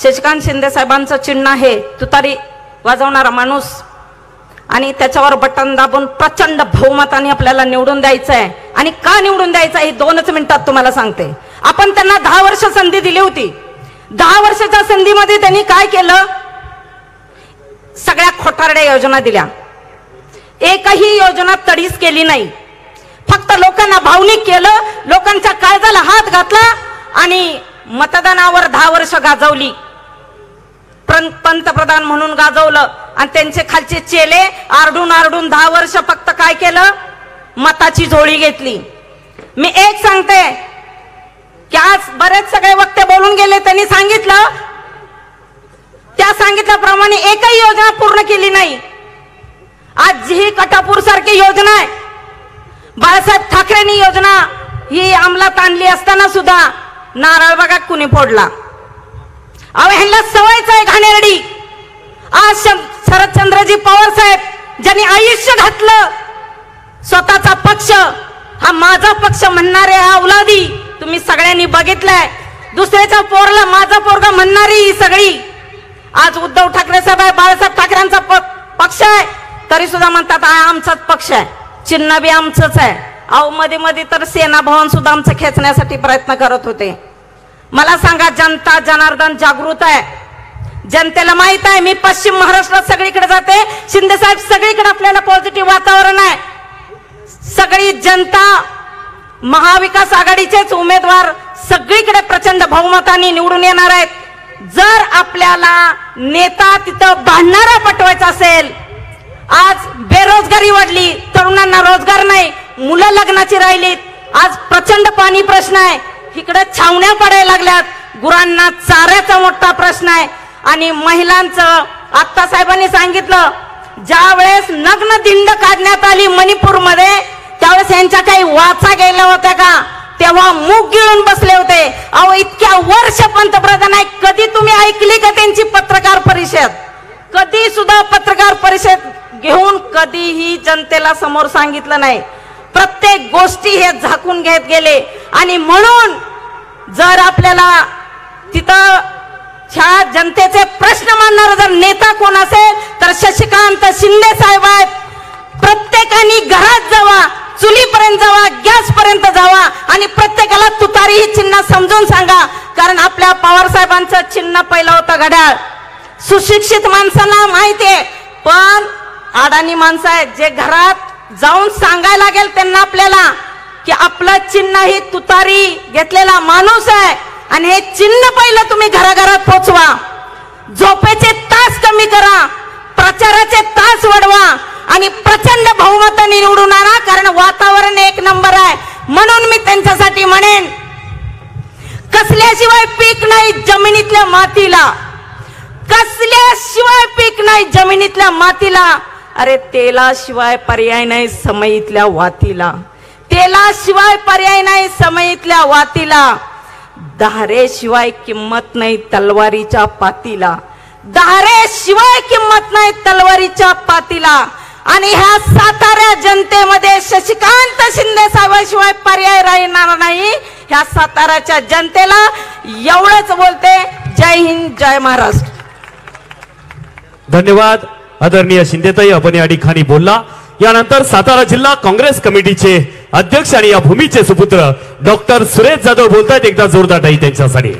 शशिकांत शिंदे साहेबांचं चिन्ह आहे तुतारी वाजवणारा माणूस आणि त्याच्यावर बटन दाबून प्रचंड बहुमताने आपल्याला निवडून द्यायचं आहे. आणि का निवडून द्यायचं आहे 2च मिनिटात तुम्हाला सांगते. आपण त्यांना 10 वर्ष संधी दिली होती. 10 वर्षाच्या संधीमध्ये त्यांनी काय केलं? सगळ्या खोटारड्या योजना दिल्या. एकही योजना तडीस केली नाही. फक्त लोकांना भावनिक केलं, लोकांच्या काळजाला हात घातला आणि मतदानावर 10 वर्ष गाजवली. पंतप्रधान म्हणून गाजवलं आणि त्यांचे खालचे चेले आरडून आरडून 10 वर्ष फक्त काय केलं? मताची झोळी घेतली. मी एक सांगते की आज बरेच सगळे वक्ते बोलून गेले, त्यांनी सांगितलं, त्या सांगितल्याप्रमाणे एकही योजना पूर्ण केली नाही. आज जी कटापूर सारखी योजना आहे, बाळासाहेब ठाकरेंनी योजना ही अंमलात आणली असताना सुद्धा नारळ बघा कुणी फोडला. अहो ह्यांना सवयच आहे घाणेरडी. आज शरदचंद्रजी पवार साहेब ज्यांनी आयुष्य घातलं, स्वतःचा पक्ष हा माझा पक्ष म्हणणारे हा औलादी तुम्ही सगळ्यांनी बघितलंय. दुसऱ्याच्या पोरला माझा पोरगा म्हणणारी ही सगळी आज उद्धव ठाकरे साहेब आहे, बाळासाहेब ठाकरेंचा पक्ष आहे, तरी सुद्धा म्हणतात हा आमचाच पक्ष आहे, चिन्ह बी आमचंच आहे. अहो मध्ये मध्ये तर सेना भवन सुद्धा आमचं खेचण्यासाठी प्रयत्न करत होते. मला सांगा, जनता जनार्दन जागृत आहे. जनतेला माहित आहे मी पश्चिम महाराष्ट्रात सगळीकडे जाते, शिंदे साहेब सगळीकडे आपल्याला पॉझिटिव्ह वातावरण आहे. सगळी जनता महाविकास आघाडीचेच उमेदवार सगळीकडे प्रचंड बहुमताने निवडून येणार आहेत. जर आपल्याला नेता तिथं भांडणारा पटवायचा असेल, आज बेरोजगारी वाढली, तरुणांना रोजगार नाही, मुलं लग्नाची राहिलीत, आज प्रचंड पाणी प्रश्न आहे, इकडे छावण्या पडायला लागल्यात, गुरांना चाऱ्याचा मोठा प्रश्न आहे. आणि महिलांचं आत्ता साहेबांनी सांगितलं, ज्या वेळेस नग्न दिंड काढण्यात आली मणिपूरमध्ये, त्यावेळेस यांच्या काही वाचा गेल्या होत्या का? तेव्हा मूग गिळून बसले होते. अहो इतक्या वर्ष पंतप्रधान आहे, कधी तुम्ही ऐकली का त्यांची पत्रकार परिषद? कधी सुद्धा पत्रकार परिषद घेऊन कधीही जनतेला समोर सांगितलं नाही. प्रत्येक गोष्टी हे झाकून घेत गेले. आणि म्हणून जर आपल्याला तिथं ह्या जनतेचे प्रश्न मांडणारा जर नेता कोण असेल तर शशिकांत शिंदे साहेब आहेत. प्रत्येकाने घरात जावा, चुलीपर्यंत जावा, गॅस पर्यंत जावा आणि प्रत्येकाला तुतारी ही चिन्ह समजून सांगा. कारण आपल्या पवार साहेबांचं चिन्ह पहिलं होतं घड्याळ. सुशिक्षित माणसांना माहितीये, पण अडाणी माणसं आहेत जे घरात जाऊन सांगायला लागेल त्यांना आपल्याला की आपलं चिन्ह ही तुतारी घेतलेला माणूस आहे आणि हे चिन्ह पहिलं तुम्ही घराघरात पोचवा. झोपेचे तास कमी करा, प्रचाराचे तास वाढवा आणि प्रचंड बहुमताने निवडून आणा. कारण वातावरण एक नंबर आहे. म्हणून मी त्यांच्यासाठी म्हणेन, कसल्याशिवाय पीक नाही जमिनीतल्या मातीला, कसल्याशिवाय पीक नाही जमिनीतल्या मातीला. अरे तेलाशिवाय पर्याय नाही समईतल्या वातीला, तेलाशिवाय पर्याय नाही समईतल्या वातीला. धारेशिवाय किंमत नाही तलवारीच्या पातीला, धारेशिवाय किंमत नाही तलवारीच्या पातीला. आणि ह्या सातारा जनतेमध्ये शशिकांत शिंदे साहेबांशिवाय पर्याय राहणार नाही. ह्या साताराच्या जनतेला एवढंच बोलते. जय हिंद, जय महाराष्ट्र. धन्यवाद आदरणीय शिंदेताई, आपण या ठिकाणी बोलला. यानंतर सातारा जिल्हा काँग्रेस कमिटीचे अध्यक्ष आणि या भूमीचे सुपुत्र डॉक्टर सुरेश जाधव बोलतायत. एकदा जोरदार टाळी त्यांच्यासाठी.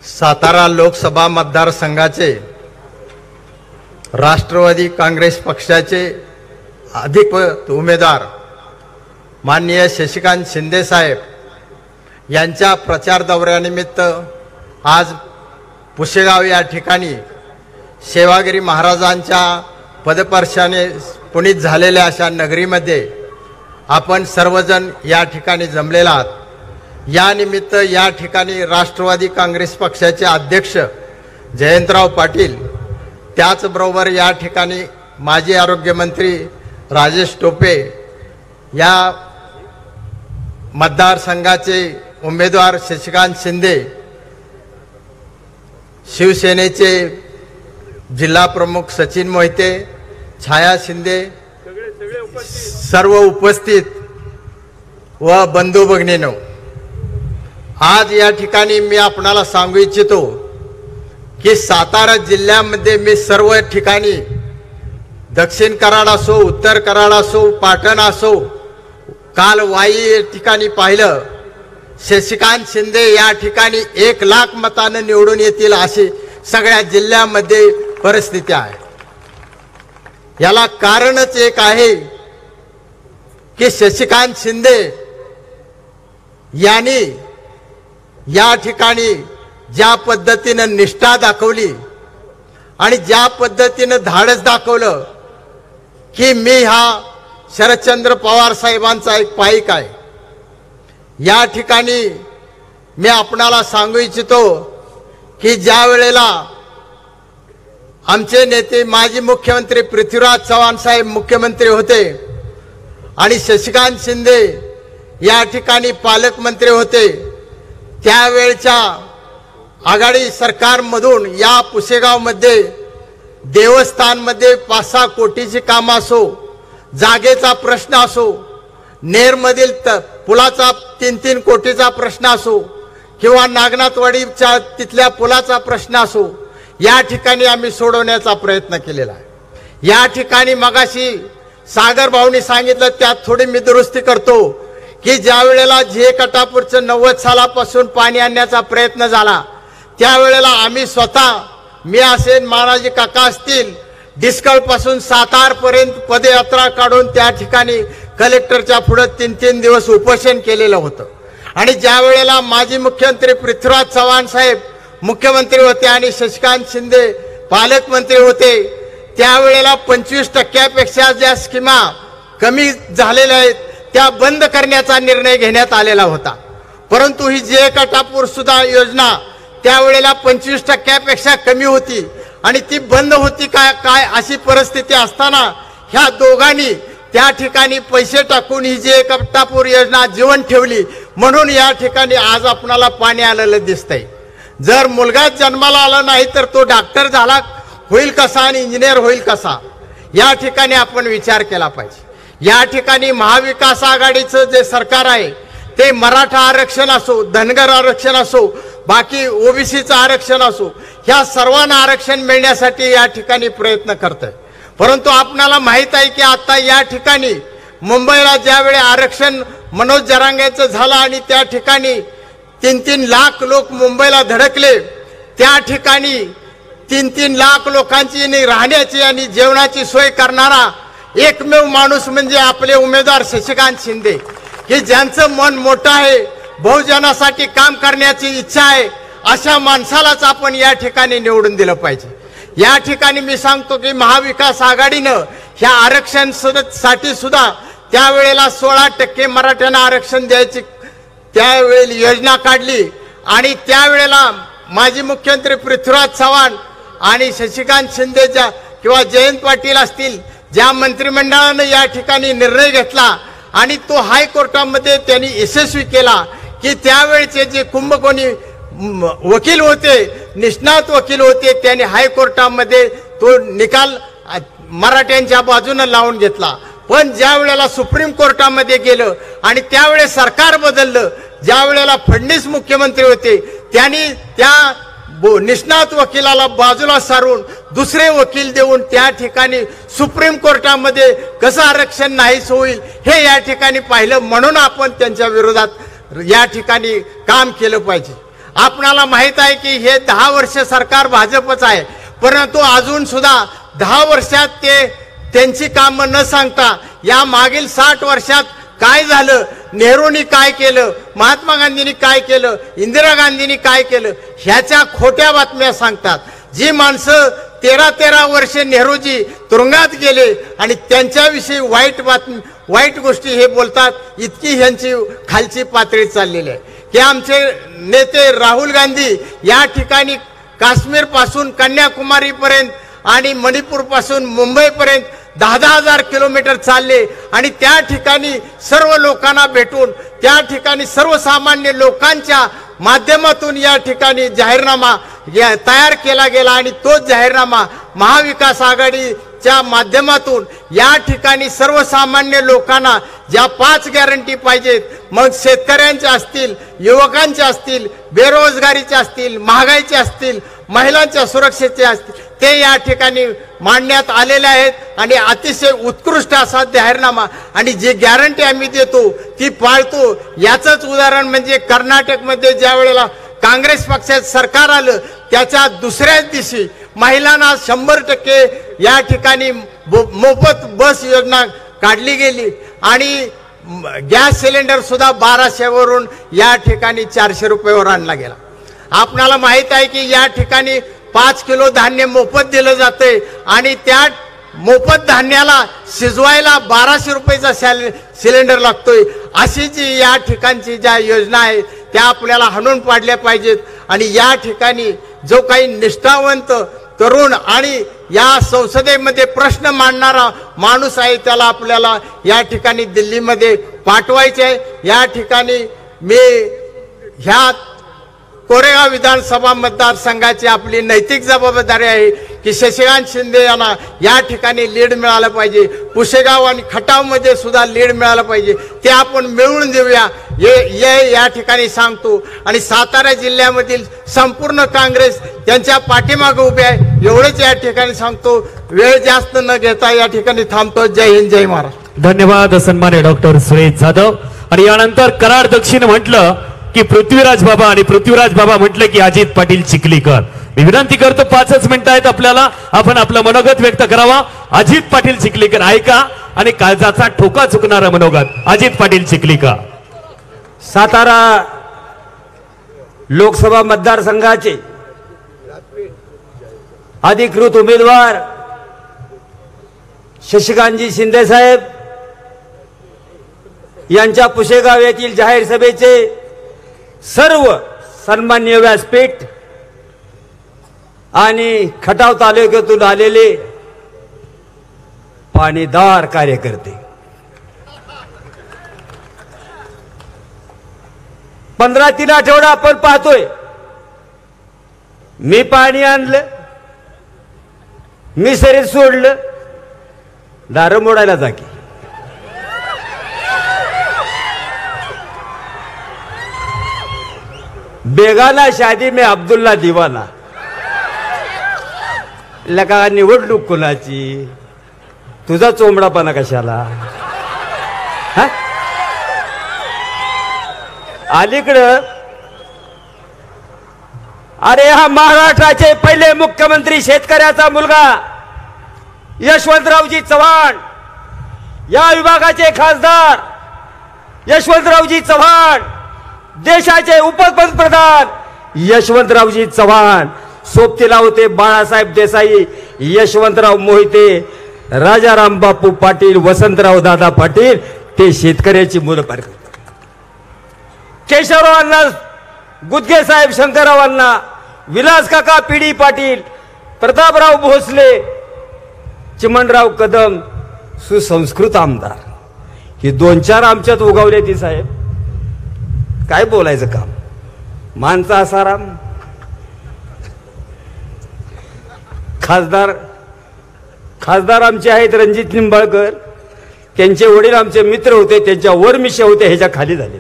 सातारा लोकसभा मतदारसंघाचे राष्ट्रवादी काँग्रेस पक्षाचे अधिकृत उमेदवार माननीय शशिकांत शिंदे साहेब यांच्या प्रचार दौऱ्यानिमित्त आज पुशेगाव या ठिकाणी सेवागिरी महाराजांच्या पदस्पर्शाने पुनीत झालेल्या अशा नगरीमध्ये आपण सर्वजण या ठिकाणी जमलेला आहात। या निमित्त या ठिकाणी राष्ट्रवादी काँग्रेस पक्षाचे अध्यक्ष जयंतराव पाटील, त्याचबरोबर या ठिकाणी माजी आरोग्यमंत्री राजेश टोपे, या मतदारसंघाचे उमेदवार शशिकांत शिंदे, शिवसेनेचे जिल्हा प्रमुख सचिन मोहिते, छाया शिंदे, सर्व उपस्थित व बंधू भगिनींनो, आज या ठिकाणी मी आपणाला सांगू इच्छितो की सातारा जिल्ह्यामध्ये मी सर्व ठिकाणी, दक्षिण कराड असो, उत्तर कराड असो, पाटण असो, काल वाई ठिकाणी पाहिलं, शशिकांत शिंदे या ठिकाणी 1 लाख मतानं निवडून येतील अशी सगळ्या जिल्ह्यामध्ये परिस्थिती आहे। याला कारणच एक आहे की शशिकांत शिंदे यांनी या ठिकाणी ज्या पद्धतीनं निष्ठा दाखवली आणि ज्या पद्धतीनं धाडस दाखवलं की मी हा शरदचंद्र पवार साहेबांचा एक पाईक आहे। या ठिकाणी मी आपणाला सांगू इच्छितो की ज्या वेळेला आमचे नेते माजी मुख्यमंत्री पृथ्वीराज चव्हाण साहेब मुख्यमंत्री होते आणि शशिकांत शिंदे या ठिकाणी पालकमंत्री होते, त्यावेळच्या आघाडी सरकारमधून या पुसेगावमध्ये देवस्थानमध्ये 5-6 कोटीची कामं असो, जागेचा प्रश्न असो, नेरमधील पुलाचा 3-3 कोटीचा प्रश्न असो किंवा नागनाथवाडीच्या तिथल्या पुलाचा प्रश्न असो, या ठिकाणी आम्ही सोडवण्याचा प्रयत्न केलेला आहे। या ठिकाणी मगाशी सागर भाऊनी सांगितलं, त्यात थोडी मी दुरुस्ती करतो की ज्या वेळेला जे कटापूरचं 90 सालापासून पाणी आणण्याचा प्रयत्न झाला, त्यावेळेला आम्ही स्वतः, मी असेल, महाराजी काका असतील, डिस्कळ पासून सातार पर्यंत पदयात्रा काढून त्या ठिकाणी कलेक्टरच्या पुढे 3-3 दिवस उपोषण केलेलं होतं। आणि ज्या वेळेला माजी मुख्यमंत्री पृथ्वीराज चव्हाण साहेब मुख्यमंत्री होते आणि शशिकांत शिंदे पालकमंत्री होते, त्यावेळेला 25% ज्या स्कीमा कमी झालेल्या आहेत त्या बंद करण्याचा निर्णय घेण्यात आलेला होता। परंतु ही जे कटापूर सुद्धा योजना त्यावेळेला 25% कमी होती आणि ती बंद होती काय अशी परिस्थिती असताना ह्या दोघांनी त्या ठिकाणी पैसे टाकून ही जे कटापूर योजना जीवन ठेवली, म्हणून या ठिकाणी आज आपणाला पाणी आलेलं दिसतंय। जर मुलगाच जन्माला आला नाही तर तो डॉक्टर झाला होईल कसा आणि इंजिनियर होईल कसा, या ठिकाणी आपण विचार केला पाहिजे। या ठिकाणी महाविकास आघाडीचं जे सरकार आहे ते मराठा आरक्षण असो, धनगर आरक्षण असो, बाकी ओबीसीचं आरक्षण असो, ह्या सर्वांना आरक्षण मिळण्यासाठी या ठिकाणी प्रयत्न करत आहे। परंतु आपणाला माहित आहे की आता या ठिकाणी मुंबईला ज्यावेळी आरक्षण मनोज जरांगेचं झालं आणि त्या ठिकाणी 3-3 लाख लोक मुंबईला धडकले, त्या ठिकाणी 3-3 लाख लोकांची राहण्याची आणि जेवणाची सोय करणारा एकमेव माणूस म्हणजे आपले उमेदवार शशिकांत शिंदे, की ज्यांचं मन मोठं आहे, बहुजनासाठी काम करण्याची इच्छा आहे, अशा माणसालाच आपण या ठिकाणी निवडून दिलं पाहिजे। या ठिकाणी मी सांगतो की महाविकास आघाडीनं ह्या आरक्षण साठी सुद्धा त्यावेळेला 16% मराठ्यांना आरक्षण द्यायची त्यावेळी योजना काढली आणि त्यावेळेला माजी मुख्यमंत्री पृथ्वीराज चव्हाण आणि शशिकांत शिंदेच्या किंवा जयंत पाटील असतील, ज्या मंत्रिमंडळानं या ठिकाणी निर्णय घेतला आणि तो हायकोर्टामध्ये त्यांनी यशस्वी केला की त्यावेळचे जे कुंभकोणी वकील होते, निष्णात वकील होते, त्यांनी हायकोर्टामध्ये तो निकाल मराठ्यांच्या बाजूने लावून घेतला। पण ज्या वेळेला सुप्रीम कोर्टामध्ये गेलं आणि त्यावेळेस सरकार बदललं, ज्या वेळेला फडणवीस मुख्यमंत्री होते, त्यांनी त्या निष्णात वकिलाला बाजूला सारून दुसरे वकील देऊन त्या ठिकाणी सुप्रीम कोर्टामध्ये कसं आरक्षण नाहीच होईल हे या ठिकाणी पाहिलं, म्हणून आपण त्यांच्या विरोधात या ठिकाणी काम केलं पाहिजे। आपणाला माहित आहे की हे 10 वर्ष सरकार भाजपच आहे, परंतु अजून सुद्धा 10 वर्षात ते त्यांची कामं न सांगता या मागील 60 वर्षात काय झालं, नेहरूंनी काय केलं, महात्मा गांधींनी काय केलं, इंदिरा गांधींनी काय केलं, ह्याच्या खोट्या बातम्या सांगतात। जी माणसं 13-13 वर्षे नेहरूजी तुरुंगात गेले आणि त्यांच्याविषयी वाईट गोष्टी हे बोलतात, इतकी ह्यांची खालची पातळी चाललेली आहे की आमचे नेते राहुल गांधी या ठिकाणी काश्मीर पासून कन्याकुमारी पर्यंत आणि मणिपूर पासून मुंबई पर्यंत 10,000 किलोमीटर चालले आणि त्या ठिकाणी सर्व लोकांना भेटून त्या ठिकाणी सर्वसामान्य लोकांच्या माध्यमातून या ठिकाणी जाहीरनामा तयार केला गेला आणि तोच जाहीरनामा महाविकास आघाडीच्या माध्यमातून या ठिकाणी सर्वसामान्य लोकांना ज्या 5 गॅरंटी पाहिजेत, मग शेतकऱ्यांच्या असतील, युवकांच्या असतील, बेरोजगारीच्या असतील, महागाईच्या असतील, महिलांच्या सुरक्षेचे असतील, ते या ठिकाणी मांडण्यात आलेले आहेत आणि अतिशय उत्कृष्ट असा जाहीरनामा आणि जी गॅरंटी आम्ही देतो ती पाळतो. याचंच उदाहरण म्हणजे कर्नाटकमध्ये ज्या वेळेला काँग्रेस पक्षाचं सरकार आलं त्याच्या दुसऱ्याच दिवशी महिलांना 100% या ठिकाणी मोफत बस योजना काढली गेली आणि गॅस सिलेंडर सुद्धा 1200 वरून या ठिकाणी 400 रुपयावर आणला गेला. आपणाला माहित आहे की या ठिकाणी 5 किलो धान्य मोफत दिलं जातंय आणि त्या मोफत धान्याला शिजवायला 1200 रुपयाचा सिलेंडर लागतोय. अशी जी या ठिकाणची ज्या योजना आहेत त्या आपल्याला हाणून पाडल्या पाहिजेत आणि या ठिकाणी जो काही निष्ठावंत तरुण आणि या संसदेमध्ये प्रश्न मांडणारा माणूस आहे त्याला आपल्याला या ठिकाणी दिल्लीमध्ये पाठवायचे आहे. या ठिकाणी मी ह्या कोरेगाव विधानसभा मतदारसंघाची आपली नैतिक जबाबदारी आहे की शशिकांत शिंदे यांना या ठिकाणी लीड मिळालं पाहिजे. पुशेगाव आणि खटावमध्ये सुद्धा लीड मिळालं पाहिजे. ते आपण मिळवून देऊया हे या ठिकाणी सांगतो आणि सातारा जिल्ह्यामधील संपूर्ण काँग्रेस त्यांच्या पाठीमागे उभे आहे एवढंच या ठिकाणी सांगतो. वेळ जास्त न घेता या ठिकाणी थांबतो. जय हिंद, जय महाराष्ट्र. धन्यवाद सन्मान्य डॉक्टर सुरेश जाधव. आणि यानंतर कराड दक्षिण म्हटलं की पृथ्वीराज बाबा आणि पृथ्वीराज बाबा म्हटलं की अजित पाटील चिखलीकर. मी विनंती करतो 5च मिनिटं आहेत आपल्याला, आपण आपलं मनोगत व्यक्त करावा. अजित पाटील चिखलीकर ऐका आणि काळजाचा ठोका चुकणारा मनोगत अजित पाटील चिखलीकर. सातारा लोकसभा मतदारसंघाचे अधिकृत उमेदवार शशिकांतजी शिंदे साहेब यांच्या पुशेगाव येथील जाहीर सभेचे सर्व सन्माननीय व्यासपीठ आणि खटाव तालुक्यातून आलेले पाणीदार कार्यकर्ते, 15-3 आठवडा आपण पाहतोय. मी पाणी आणलं, मी शरीर सोडलं, दारं मोडायला जागी. बेगाना शादी में अब्दुल्ला दिवाना. लका निवडणूक कोणाची, तुझा चोंबडापणा कशाला? अलीकडं अरे हा महाराष्ट्राचे पहिले मुख्यमंत्री शेतकऱ्याचा मुलगा यशवंतरावजी चव्हाण, या विभागाचे खासदार यशवंतरावजी चव्हाण, देशाचे उपपंतप्रधान यशवंतरावजी चव्हाण, सोबतीला होते बाळासाहेब देसाई, यशवंतराव मोहिते, राजाराम बापू पाटील, वसंतराव दादा पाटील. ते शेतकऱ्याची मुलं पार करतात. केशवरावांना गुदगे साहेब, शंकररावांना, विलास काका पीडी पाटील, प्रतापराव भोसले, चिमणराव कदम, सुसंस्कृत आमदार. ही 2-4 आमच्यात उगवले. ती साहेब काय बोलायचं काम, मानचा आसाराम. खासदार आमचे आहेत रणजित निंबाळकर, त्यांचे वडील आमचे मित्र होते, त्यांच्या वर मिशे होते, ह्याच्या खाली झाले.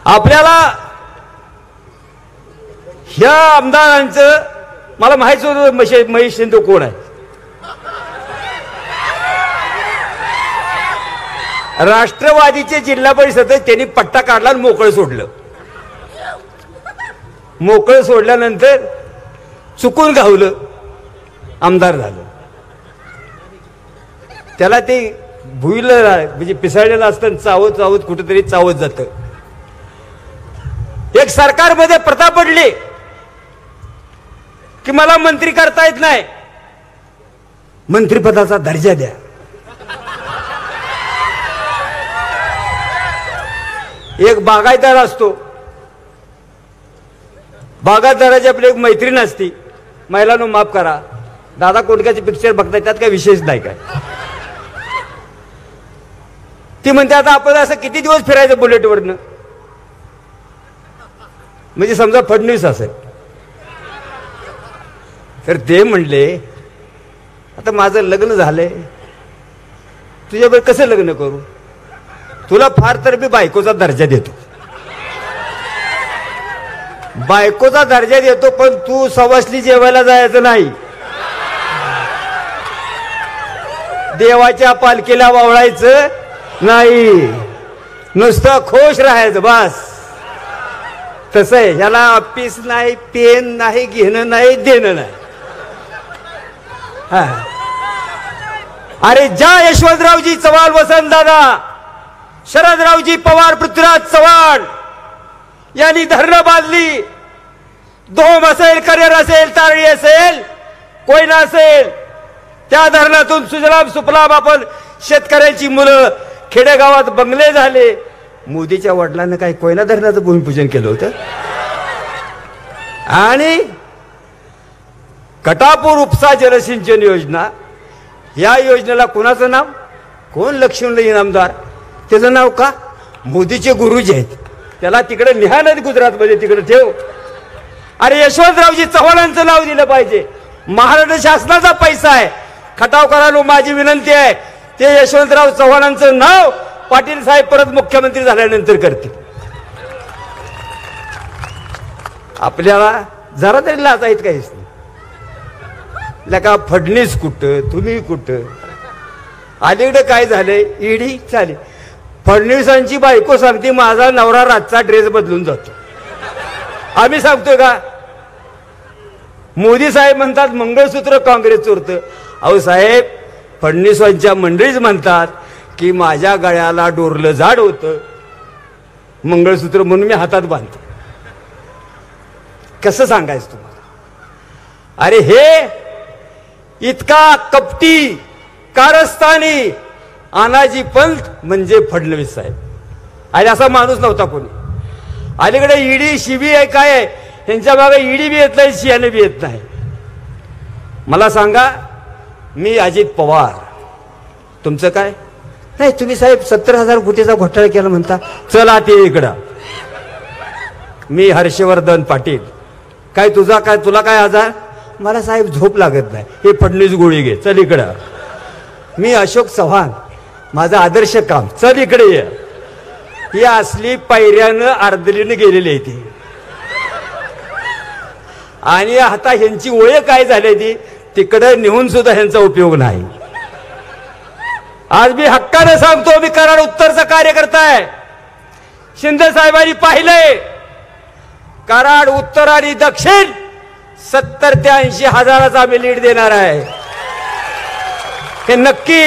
आपल्याला ह्या आमदारांचं मला माहित होतं महेश शिंदे कोण आहे. राष्ट्रवादीचे जिल्हा परिषद त्यांनी पट्टा काढला आणि मोकळं सोडलं. मोकळं सोडल्यानंतर चुकून गावलं, आमदार झालं. त्याला ते भुईलं म्हणजे पिसाळलेलं असतं, चावत चावत कुठेतरी चावत जातं. एक सरकारमध्ये प्रथा पडली की मला मंत्री करता येत नाही, मंत्रिपदाचा दर्जा द्या. एक बागायतदार असतो, बागायतदाराची आपली एक मैत्रीण असती, महिलांनो माफ करा, दादा कोंडक्याचे पिक्चर बघताय त्यात काही विशेष नाही काय. ती म्हणते आता आपण असं किती दिवस फिरायचं बुलेटवरनं, म्हणजे समजा फडणवीस असेल तर ते म्हणले आता माझं लग्न झालंय, तुझ्याबरोबर कसं लग्न करू, तुला फार तर मी बायकोचा दर्जा देतो, बायकोचा दर्जा देतो, पण तू सवासली जेवायला जायचं नाही, देवाच्या पालखीला वावळायचं नाही, नुसतं खुश राहायचं बस. तसं आहे, ह्याला ऑफिस नाही, पेन नाही, घेणं नाही, देणं नाही. हा, अरे ज्या यशवंतरावजी चव्हाण, वसंतदादा, शरदरावजी पवार, पृथ्वीराज चव्हाण यांनी धरणं बांधली, धोम असेल, करेर असेल, तारळी असेल, कोयना असेल, त्या धरणातून सुजलाम सुफलाम आपण शेतकऱ्यांची मुलं, खेडेगावात बंगले झाले. मोदीच्या वडिलांना काही कोयना धरणाचं भूमिपूजन केलं होतं. आणि कटापूर उपसा जलसिंचन योजना, या योजनेला कोणाचं नाव, कोण लक्ष्मण इनामदार, त्याचं नाव का, मोदीचे गुरुजी आहेत, त्याला तिकडे निहानत गुजरातमध्ये तिकडे ठेव. अरे यशवंतरावजी चव्हाणांचं नाव दिलं पाहिजे, महाराष्ट्र शासनाचा पैसा आहे. खटावकरांनो माझी विनंती आहे, ते यशवंतराव चव्हाणांचं नाव पाटील साहेब परत मुख्यमंत्री झाल्यानंतर करतील. आपल्याला जरा तरी लाज आहेत काहीच नाही. लका फडणीस कुठं, तुम्ही कुठं. अलीकडे काय झालंय, ईडी चालेल, फडणवीसांची बायको सांगते माझा नवरा रातचा ड्रेस बदलून जातो, आम्ही सांगतोय का. मोदी साहेब म्हणतात मंगळसूत्र काँग्रेस चोरतं. अहो साहेब, फडणवीसांच्या मंडळीच म्हणतात की माझ्या गळ्याला डोरलं जाड होतं, मंगळसूत्र म्हणून मी हातात बांधतो. कसं सांगायचं तुम्हाला. अरे हे इतका कपटी, कारस्थानी आनाजी पंत म्हणजे फडणवीस साहेब. आणि असा माणूस नव्हता कोणी. अलीकडे ईडी सीबीआय काय आहे, त्यांच्या मागे ईडी बी येत नाही, सीआयए बी येत नाही. मला सांगा, मी अजित पवार, तुमचं काय नाही, तुम्ही साहेब 70,000 कोटीचा घोटाळा केला म्हणता, चला ते इकडं. मी हर्षवर्धन पाटील, काय तुझा काय, तुला काय आजार, मला साहेब झोप लागत नाही, हे फडणवीस गोळी घे, चल इकडं. मी अशोक चव्हाण, माझं आदर्श काम, चल इकडे ये. ही असली पायऱ्यानं अर्धलीनं गेलेली आहे ती. आणि आता ह्यांची ओळख काय झाली ती, तिकडे नेऊन सुद्धा ह्यांचा उपयोग नाही. आज मी हक्काने सांगतो, मी कराड उत्तरचा कार्यकर्ता आहे. शिंदे साहेबांनी पाहिलंय, कराड उत्तर आणि दक्षिण 70 ते 80 हजाराचा आम्ही लीड देणार आहे. हे नक्की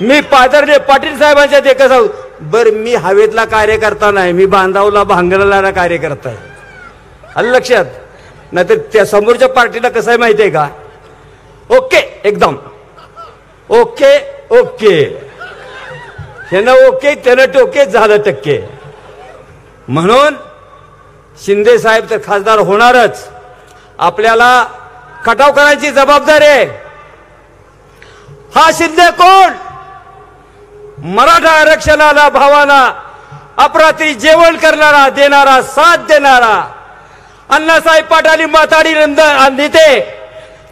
मी पादरने पाटील साहेबांच्या देखत आहोत. बर, मी हवेतला कार्यकर्ता नाही, मी बांधावला भांगरणारा कार्यकर्ता आहे, आलं लक्षात. नाहीतर त्या समोरच्या पार्टीला कसं आहे माहिती आहे का, ओके एकदम ओके ओके, ह्यानं ओके त्यानं टोके, झालं टक्के. म्हणून शिंदे साहेब तर खासदार होणारच. आपल्याला खटाव करायची जबाबदारी आहे. हा शिंदे कोण, मराठा आरक्षणाला भावाना अपरात्री जेवण करणारा, देणारा, साथ देणारा, अण्णासाहेब पाटाली माताडी नेते,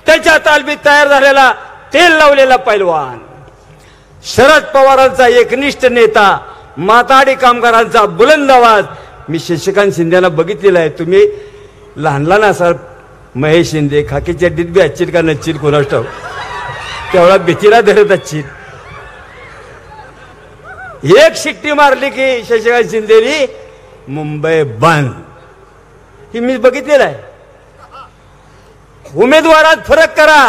त्यांच्या तालमीत तयार झालेला, तेल लावलेला पैलवान, शरद पवारांचा एकनिष्ठ नेता, माताडी कामगारांचा बुलंद आवाज. मी शशिकांत शिंदेला बघितलेला आहे. तुम्ही लहान लहान असाल, महेश शिंदे खाकी चड्डीत बी अच्छील का नच्चील कोणास ठाऊक, तेवढा भीतीला धरत अच्छील. एक शिट्टी मारली की शशिकांत शिंदेनी मुंबई बंद, ही मी बघितलेलं आहे. उमेदवारात फरक करा.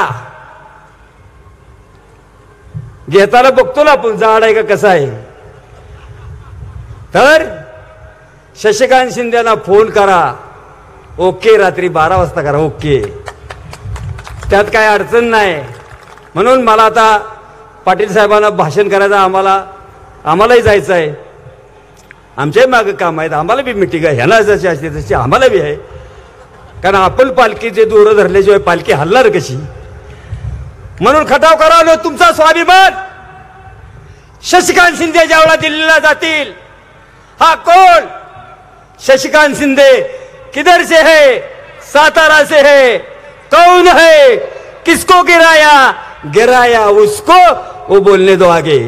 घेताना बघतो ना आपण, जाड आहे का कसा आहे. तर शशिकांत शिंदेना फोन करा, ओके, रात्री 12 वाजता करा, ओके, त्यात काय अडचण नाही. म्हणून मला आता पाटील साहेबांना भाषण करायचं, आम्हालाही जायचं आहे. आमच्याही मागं काम आहेत, आम्हाला बी मिटिंग आहे, ह्याला जशी असते तशी आम्हाला बी आहे. कारण आपण पालखीचे दोरं धरल्याशिवाय पालखी हलणार कशी. म्हणून खटाव करावं तुमचा स्वाभिमान. शशिकांत शिंदे ज्यावेळेला दिल्लीला जातील, हा कोण? शशिकांत शिंदे किधर से है? सातारा से है. कौन है? किसको गिराया उसको, वो बोलने दो आगे.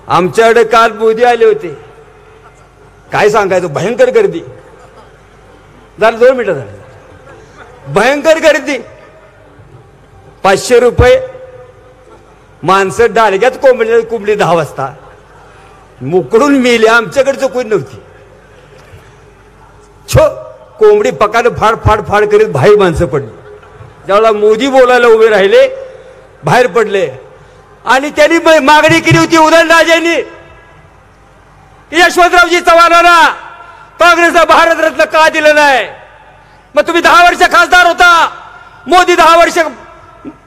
आमच्याकडे काल मोदी आले होते, काय सांगायचं, भयंकर गर्दी झालं. 2 मिनिटं झालं, भयंकर गर्दी. 500 रुपये माणसं डालग्यात कुंबली 10 वाजता मोकळून मेली. आमच्याकडचं कोणी नव्हती. कोंबडी पकाने फाड फाड फाड करीत बाहेर माणसं पडली. ज्यावेळेला मोदी बोलायला उभे राहिले, बाहेर पडले. आणि त्यांनी मागणी केली होती उदयनराजेंनी, यशवंतरावजी चव्हाणांना काँग्रेसला भारतरत्न का दिलं नाही? मग तुम्ही 10 वर्ष खासदार होता, मोदी 10 वर्ष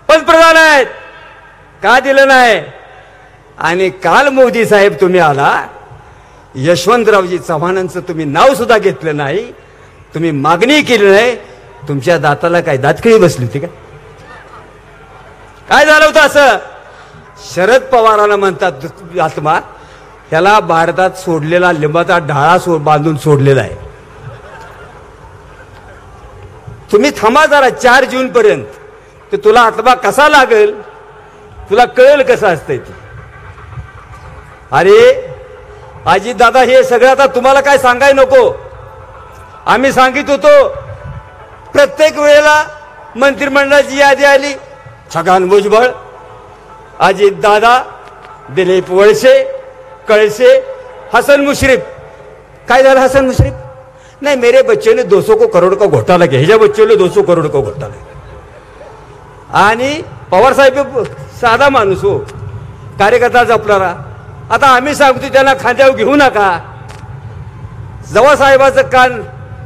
पंतप्रधान आहेत, का दिलं नाही? आणि काल मोदी साहेब तुम्ही आला, यशवंतरावजी चव्हाणांचं तुम्ही नाव सुद्धा घेतलं नाही, तुम्ही मागणी केली नाही. तुमच्या दाताला काय दातखिळी बसली होती का? काय झालं होतं असं? शरद पवारांना म्हणतात आत्मा, त्याला भारतात सोडलेला लिंबाचा ढाळा बांधून सोडलेला आहे. तुम्ही थांबा जरा 4 जून पर्यंत, तर तुला आत्मा कसा लागेल, तुला कळेल कसं असतंय ते. अरे अजित दादा, हे सगळं आता तुम्हाला काय सांगाय नको. आम्ही सांगित होतो, प्रत्येक वेळेला मंत्रिमंडळाची यादी आली, छगन भुजबळ, अजित दादा, दिलीप वळसे, कळसे, हसन मुश्रीफ. काय झालं हसन मुश्रीफ? नहीं, मेरे बच्चे ने 200 करोड़ का घोटाला किया, ह्याच्या बच्चे ने 200 करोड़ का घोटाला. आणि पवार साहेब साधा माणूस हो, कार्यकर्ता जपणारा. आता आम्ही सांगतो त्यांना खांद्यावर घेऊ नका. जेव्हा साहेबाचं कान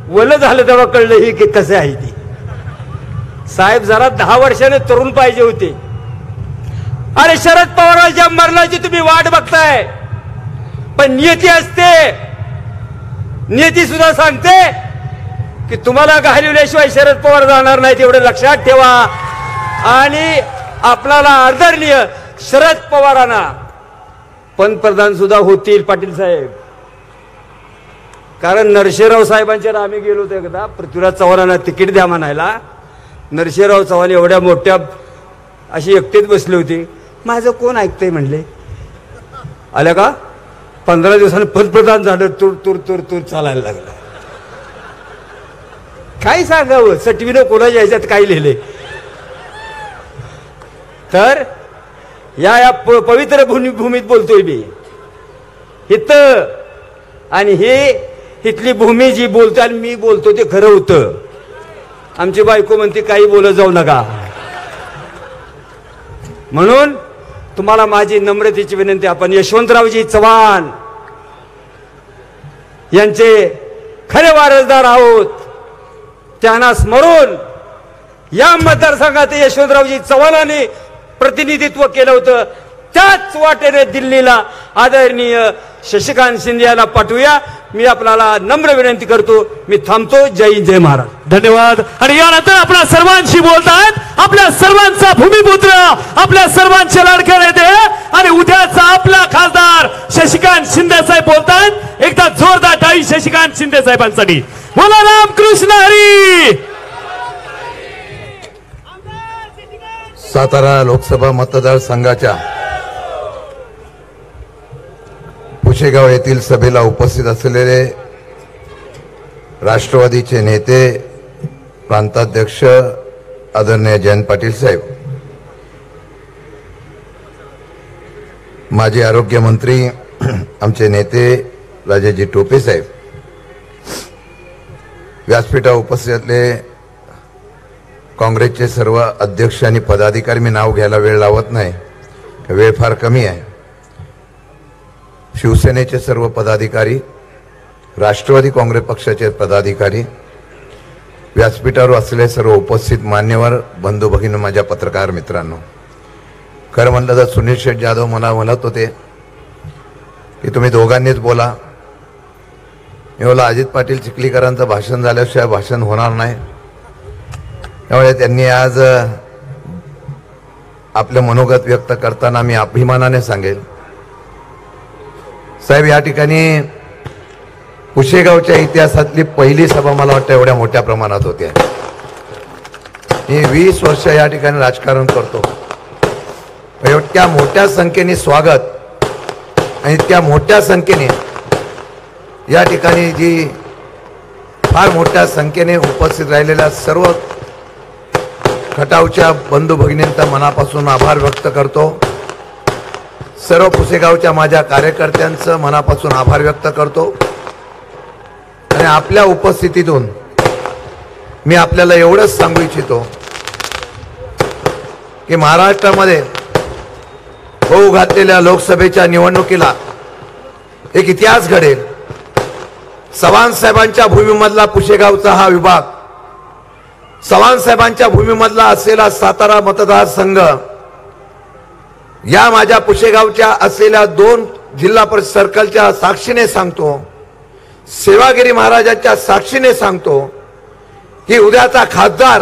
वलं झालं तेव्हा कळलं ही की कसे आहे ती. साहेब जरा 10 वर्षाने तरुण पाहिजे होते. अरे शरद पवारांच्या मरणाची तुम्ही वाट बघताय, पण नियती असते. नियती सुद्धा सांगते की तुम्हाला घालवल्याशिवाय शरद पवार जाणार नाहीत, एवढं लक्षात ठेवा. आणि आपल्याला आदरणीय शरद पवारांना पंतप्रधान सुद्धा होतील पाटील साहेब. कारण नरसिंहराव साहेबांच्या आम्ही गेलो होतो एकदा, पृथ्वीराज चव्हाणांना तिकीट द्या म्हणायला. नरसिंहराव चव्हाण एवढ्या मोठ्या अशी एकटीच बसली होती. माझं कोण ऐकतंय म्हणले. आल्या का 15 दिवसांनी पंतप्रधान झालं, तूर तूर तूर तूर चालायला लागलं. काय सांगावं, सटवीनं कोणाच्या ह्याच्यात काय लिहिले. तर या पवित्र भूमीत बोलतोय मी इथं. आणि हे इथली भूमी जी बोलतो आणि मी बोलतो ते खरं होतं. आमची बायको म्हणते काही बोलत जाऊ नका. म्हणून तुम्हाला माझी नम्रतेची विनंती, आपण यशवंतरावजी चव्हाण यांचे खरे वारसदार आहोत. त्यांना स्मरून या मतदारसंघात यशवंतरावजी चव्हाणांनी प्रतिनिधित्व केलं होतं, त्याच वाटेने दिल्लीला आदरणीय शशिकांत शिंदे यांना पाठवूया. मी आपल्याला नम्र विनंती करतो. मी थांबतो. जय हिंद, जय महाराज. धन्यवाद. आणि यानंतर आपल्या सर्वांशी बोलतायत आपल्या सर्वांचा भूमिपुत्र, आपल्या सर्वांचे लाडके नेते आणि उद्याचा आपला खासदार शशिकांत शिंदे साहेब बोलतायत. एकदा जोरदार टाळी शशिकांत शिंदे साहेबांसाठी. बोला रामकृष्ण हरी. सातारा लोकसभा मतदारसंघाच्या पुशेगाव येथील सभेला उपस्थित असलेले राष्ट्रवादीचे नेते, प्रांताध्यक्ष आदरणीय जयंत पाटील साहेब, माजी आरोग्य मंत्री आमचे नेते राजेजी टोपे साहेब, व्यासपीठावर उपस्थित असलेले काँग्रेसचे सर्व अध्यक्ष आणि पदाधिकारी, मी नाव घ्यायला वेळ लावत नाही, वेळ फार कमी आहे. शिवसेनेचे सर्व पदाधिकारी, राष्ट्रवादी काँग्रेस पक्षाचे पदाधिकारी, व्यासपीठावर असलेले सर्व उपस्थित मान्यवर बंधू भगिनी, माझ्या पत्रकार मित्रांनो, खरं म्हणलं तर सुनील शेठ जाधव मला म्हणत होते की तुम्ही दोघांनीच बोला. मी बोला अजित पाटील चिखलीकरांचं भाषण झाल्याशिवाय भाषण होणार नाही. त्यामुळे त्यांनी आज आपलं मनोगत व्यक्त करताना मी अभिमानाने सांगेल, साहेब या ठिकाणी पुशेगावच्या इतिहासातली पहिली सभा मला वाटतं एवढ्या मोठ्या प्रमाणात होती. मी 20 वर्ष या ठिकाणी राजकारण करतो. एवढ्या मोठ्या संख्येने स्वागत आणि इतक्या मोठ्या संख्येने या ठिकाणी जी फार मोठ्या संख्येने उपस्थित राहिलेल्या सर्व खटावच्या बंधू भगिनींचा मनापासून आभार व्यक्त करतो. सर्व पुसेगावच्या माझ्या कार्यकर्त्यांचं मनापासून आभार व्यक्त करतो. आणि आपल्या उपस्थितीतून मी आपल्याला एवढंच सांगू इच्छितो की महाराष्ट्रामध्ये होऊ घातलेल्या लोकसभेच्या निवडणुकीला एक इतिहास घडेल. चव्हाण साहेबांच्या भूमीमधला पुशेगावचा हा विभाग, चव्हाण साहेबांच्या भूमीमधला असलेला सातारा मतदारसंघ, या माझ्या पुशेगावच्या असलेल्या 2 जिल्हा परिषद सर्कलच्या साक्षीने सांगतो, सेवागिरी महाराजांच्या साक्षीने सांगतो की उद्याचा खासदार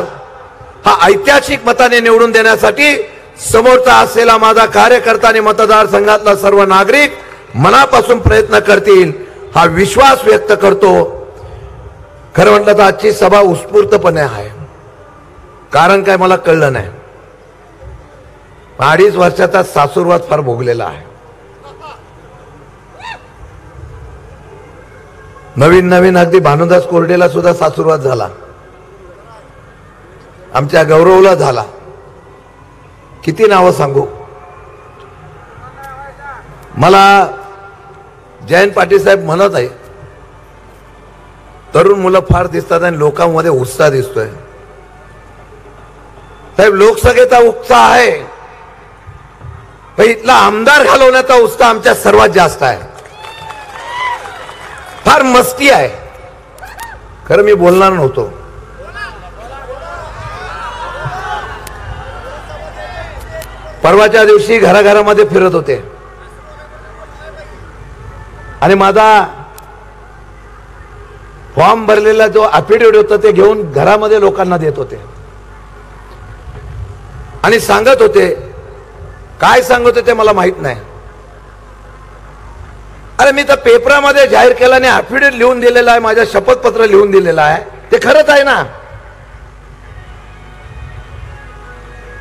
हा ऐतिहासिक मताने निवडून देण्यासाठी समोरचा असलेला माझा कार्यकर्ता आणि मतदारसंघातला सर्व नागरिक मनापासून प्रयत्न करतील, हा विश्वास व्यक्त करतो. खरं म्हटलं तर आजची सभा उत्स्फूर्तपणे आहे. कारण काय मला कळलं नाही. 2.5 वर्षाचा सासुरवाद फार भोगलेला आहे. नवीन अगदी भानुदास कोरडेला सुद्धा सासुरवाद झाला, आमच्या गौरवला झाला. किती नावं सांगू. मला जयंत पाटील साहेब म्हणत आहे, तरुण मुलं फार दिसतात आणि लोकांमध्ये उत्साह दिसतोय. साहेब लोकसभेचा उत्साह आहे, पण इथला आमदार घालवण्याचा उत्साह आमच्या सर्वात जास्त आहे. फार मस्ती आहे. खरं मी बोलणार नव्हतो. परवाच्या दिवशी घराघरामध्ये फिरत होते आणि माझा फॉर्म भरलेला जो अफिडेविट होता ते घेऊन घरामध्ये लोकांना देत होते आणि सांगत होते. काय सांगत होते मला माहित नाही. अरे मी तर पेपरामध्ये जाहीर केला आणि अफिडेविट लिहून दिलेला आहे, माझ्या शपथपत्र लिहून दिलेलं आहे, ते खरंच आहे ना.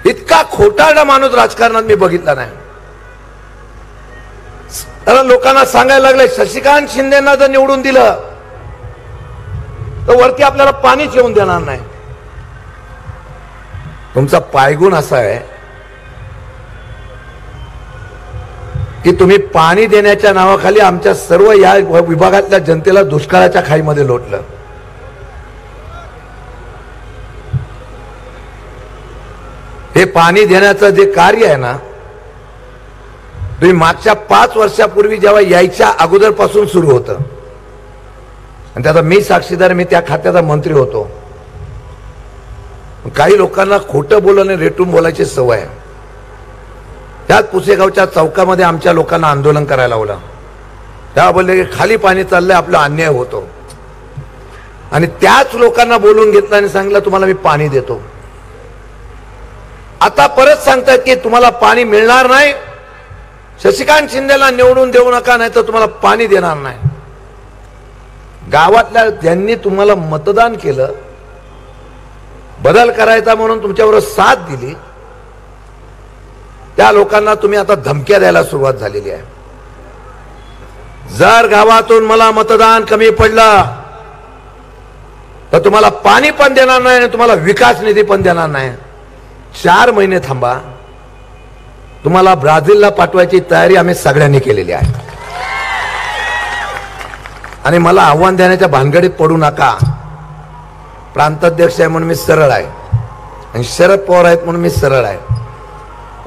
इतका खोटारडा माणूस राजकारणात मी बघितला नाही. तर लोकांना सांगायला लागले शशिकांत शिंदेना जर निवडून दिलं तर वरती आपल्याला पाणीच येऊन देणार नाही. तुमचा पायगुण असा आहे की तुम्ही पाणी देण्याच्या नावाखाली आमच्या सर्व या विभागातल्या जनतेला दुष्काळाच्या खाईमध्ये लोटलं. हे पाणी देण्याचं जे कार्य आहे ना, तुम्ही मागच्या 5 वर्षापूर्वी जेव्हा यायच्या अगोदरपासून सुरू होतं आणि त्याचा मी साक्षीदार, मी त्या खात्याचा मंत्री होतो. काही लोकांना खोटं बोलून रेटून बोलायची सवय आहे. त्यात पुसेगावच्या चौकामध्ये आमच्या लोकांना आंदोलन करायला लावलं. तेव्हा बोलले की खाली पाणी चाललंय, आपला अन्याय होतो. आणि त्याच लोकांना बोलून घेतलं आणि सांगितलं तुम्हाला मी पाणी देतो. आता परत सांगतायत की तुम्हाला पाणी मिळणार नाही, शशिकांत शिंदेला निवडून देऊ नका, नाही तर तुम्हाला पाणी देणार नाही. गावातल्या ज्यांनी तुम्हाला मतदान केलं, बदल करायचा म्हणून तुमच्याबरोबर साथ दिली, त्या लोकांना तुम्ही आता धमक्या द्यायला सुरुवात झालेली आहे. जर गावातून मला मतदान कमी पडलं तर तुम्हाला पाणी पण देणार नाही आणि तुम्हाला विकास निधी पण देणार नाही. 4 महिने थांबा, तुम्हाला ब्राझीलला पाठवायची तयारी आम्ही सगळ्यांनी केलेली आहे. आणि मला आव्हान देण्याच्या भानगडीत पडू नका. प्रांताध्यक्ष आहे म्हणून मी सरळ आहे आणि शरद पवार आहेत म्हणून मी सरळ आहे.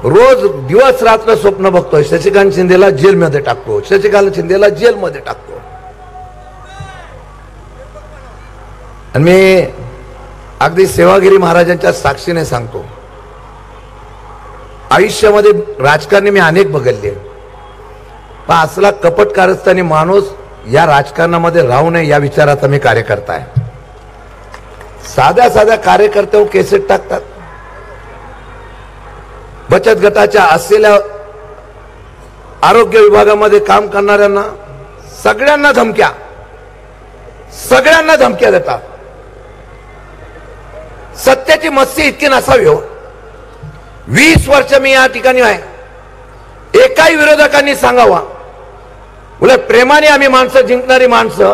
रोज दिवस रात्र स्वप्न बघतोय शशिकांत शिंदेला जेलमध्ये टाकतो, शशिकांत शिंदेला जेलमध्ये टाकतो. आणि मी अगदी सेवागिरी महाराजांच्या साक्षीने सांगतो, आयुष्यामध्ये राजकारणी मी अनेक बघितले, पण असला कपट कारस्थानी माणूस या राजकारणामध्ये राहू नये या विचाराचा मी कार्यकर्ता आहे. साध्या साध्या कार्यकर्त्यावर केसेट टाकतात. बचत गटाच्या असलेल्या आरोग्य विभागामध्ये काम करणाऱ्यांना सगळ्यांना धमक्या देतात. सत्याची मस्ती इतकी नसावी हो. 20 वर्ष मी या ठिकाणी आहे. एकाही विरोधकांनी सांगावा उलट प्रेमाने आम्ही माणसं जिंकणारी माणसं,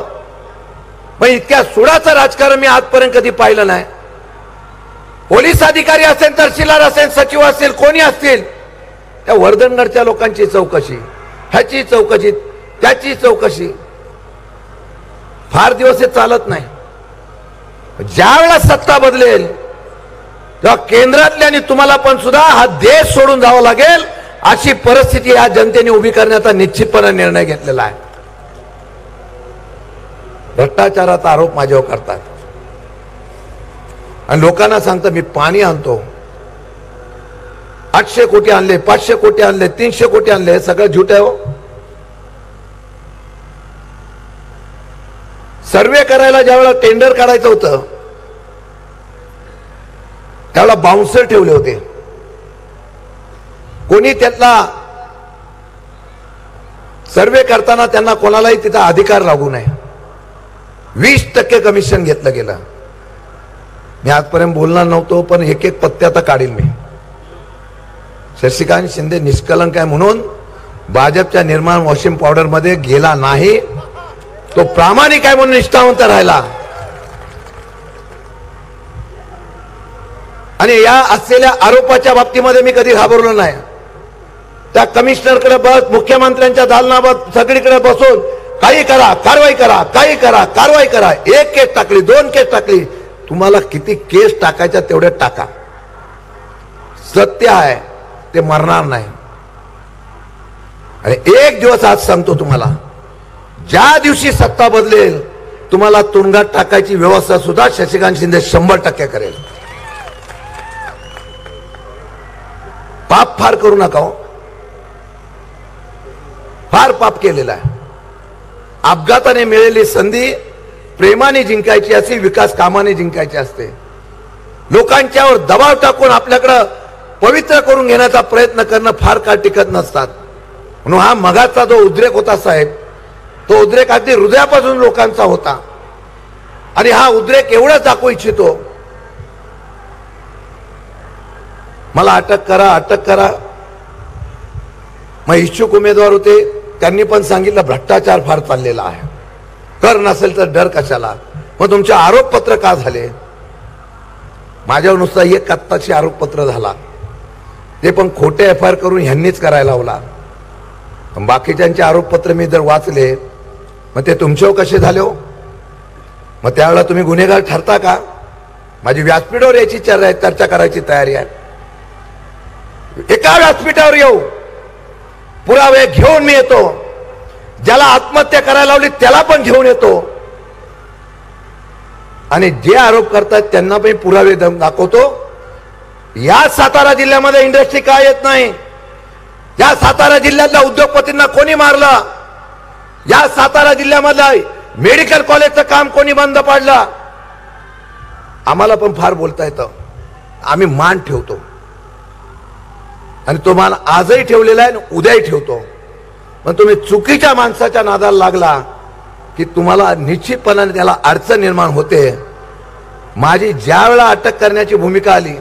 पण इतक्या सुडाचं राजकारण मी आजपर्यंत कधी पाहिलं नाही. पोलीस अधिकारी असेल, तहसीलदार असेल, सचिव असेल, कोणी असतील, त्या वर्धनगडच्या लोकांची चौकशी, ह्याची चौकशी, त्याची चौकशी, फार दिवस हे चालत नाही. ज्या वेळेला सत्ता बदलेल तेव्हा केंद्रातल्या आणि तुम्हाला पण सुद्धा हा देश सोडून जावं लागेल अशी परिस्थिती या जनतेने उभी करण्याचा निश्चितपणे निर्णय घेतलेला आहे. भ्रष्टाचाराचा आरोप माझ्यावर करतात आणि लोकांना सांगतं मी पाणी आणतो, 800 कोटी आणले, 500 कोटी आणले, 300 कोटी आणले, हे सगळं झूट आहे हो. सर्वे करायला ज्यावेळेला टेंडर काढायचं होतं त्यावेळेला बाउन्सर ठेवले होते. कोणी त्यातला सर्वे करताना त्यांना कोणालाही तिचा अधिकार लागू नये. 20% कमिशन घेतलं गेलं. मी आजपर्यंत बोलणार नव्हतो, पण एक एक पत्ते आता काढील मी. शशिकांत शिंदे निष्कलंक आहे म्हणून भाजपच्या निर्माण वॉशिंग पावडर मध्ये गेला नाही. तो प्रामाणिक आहे म्हणून निष्ठावंत राहिला. आणि या असलेल्या आरोपाच्या बाबतीमध्ये मी कधी घाबरलो नाही. त्या कमिशनरकडे बस, मुख्यमंत्र्यांच्या दालनावर सगळीकडे बसून काही करा, कारवाई करा, काही करा, कारवाई करा. 1 केस टाकली, 2 केस टाकली, तुम्हाला किती केस टाकायच्या तेवढे टाका. सत्य आहे ते मरणार नाही. आणि एक दिवस आज सांगतो तुम्हाला, ज्या दिवशी सत्ता बदलेल तुम्हाला तुरुंगात टाकायची व्यवस्था सुद्धा शशिकांत शिंदे 100% करेल. पाप फार करू नका हो. फार पाप केलेला आहे. अपघाताने मिळालेली संधी प्रेमाने जिंकायची असते, विकास कामाने जिंकायची असते. लोकांच्यावर दबाव टाकून आपल्याकडं पवित्र करून घेण्याचा प्रयत्न करणं फार काळ टिकत नसतात. म्हणून हा मगाचा जो उद्रेक होता साहेब, तो उद्रेक अगदी हृदयापासून लोकांचा होता. आणि हा उद्रेक एवढाच दाखवू इच्छितो, मला अटक करा, अटक करा. मग इच्छुक उमेदवार होते, त्यांनी पण सांगितलं भ्रष्टाचार फार चाललेला आहे, कर नसेल तर डर कशाला. मग तुमचे आरोपपत्र का झाले? माझ्यावर नुसता एक आत्ताची आरोपपत्र झाला, ते पण खोटे FIR करून ह्यांनीच करायला लावला. बाकीच्यांचे आरोपपत्र मी जर वाचले मग ते तुमच्यावर कसे झाले हो? मग त्यावेळेला तुम्ही गुन्हेगार ठरता का? माझी व्यासपीठावर याची चर्चा करायची तयारी आहे. एका व्यासपीठावर येऊ, पुरावे घेऊन मी येतो. ज्याला आत्महत्या करायला लावली त्याला पण घेऊन येतो. आणि जे आरोप करतात त्यांना पण पुरावे दाखवतो. या सातारा जिल्ह्यामध्ये इंडस्ट्री का येत नाही? या सातारा जिल्ह्यातल्या उद्योगपतींना कोणी मारलं? या सातारा जिल्ह्यामधल्या मेडिकल कॉलेजचं काम कोणी बंद पाडलं? आम्हाला पण फार बोलता येतं. आम्ही मान ठेवतो आणि तो मान आजही ठेवलेला आहे, उद्याही ठेवतो. पण तुम्ही चुकीच्या माणसाच्या नादाला लागला की तुम्हाला निश्चितपणाने त्याला अडचण निर्माण होते. माझी ज्या वेळा अटक करण्याची भूमिका आली,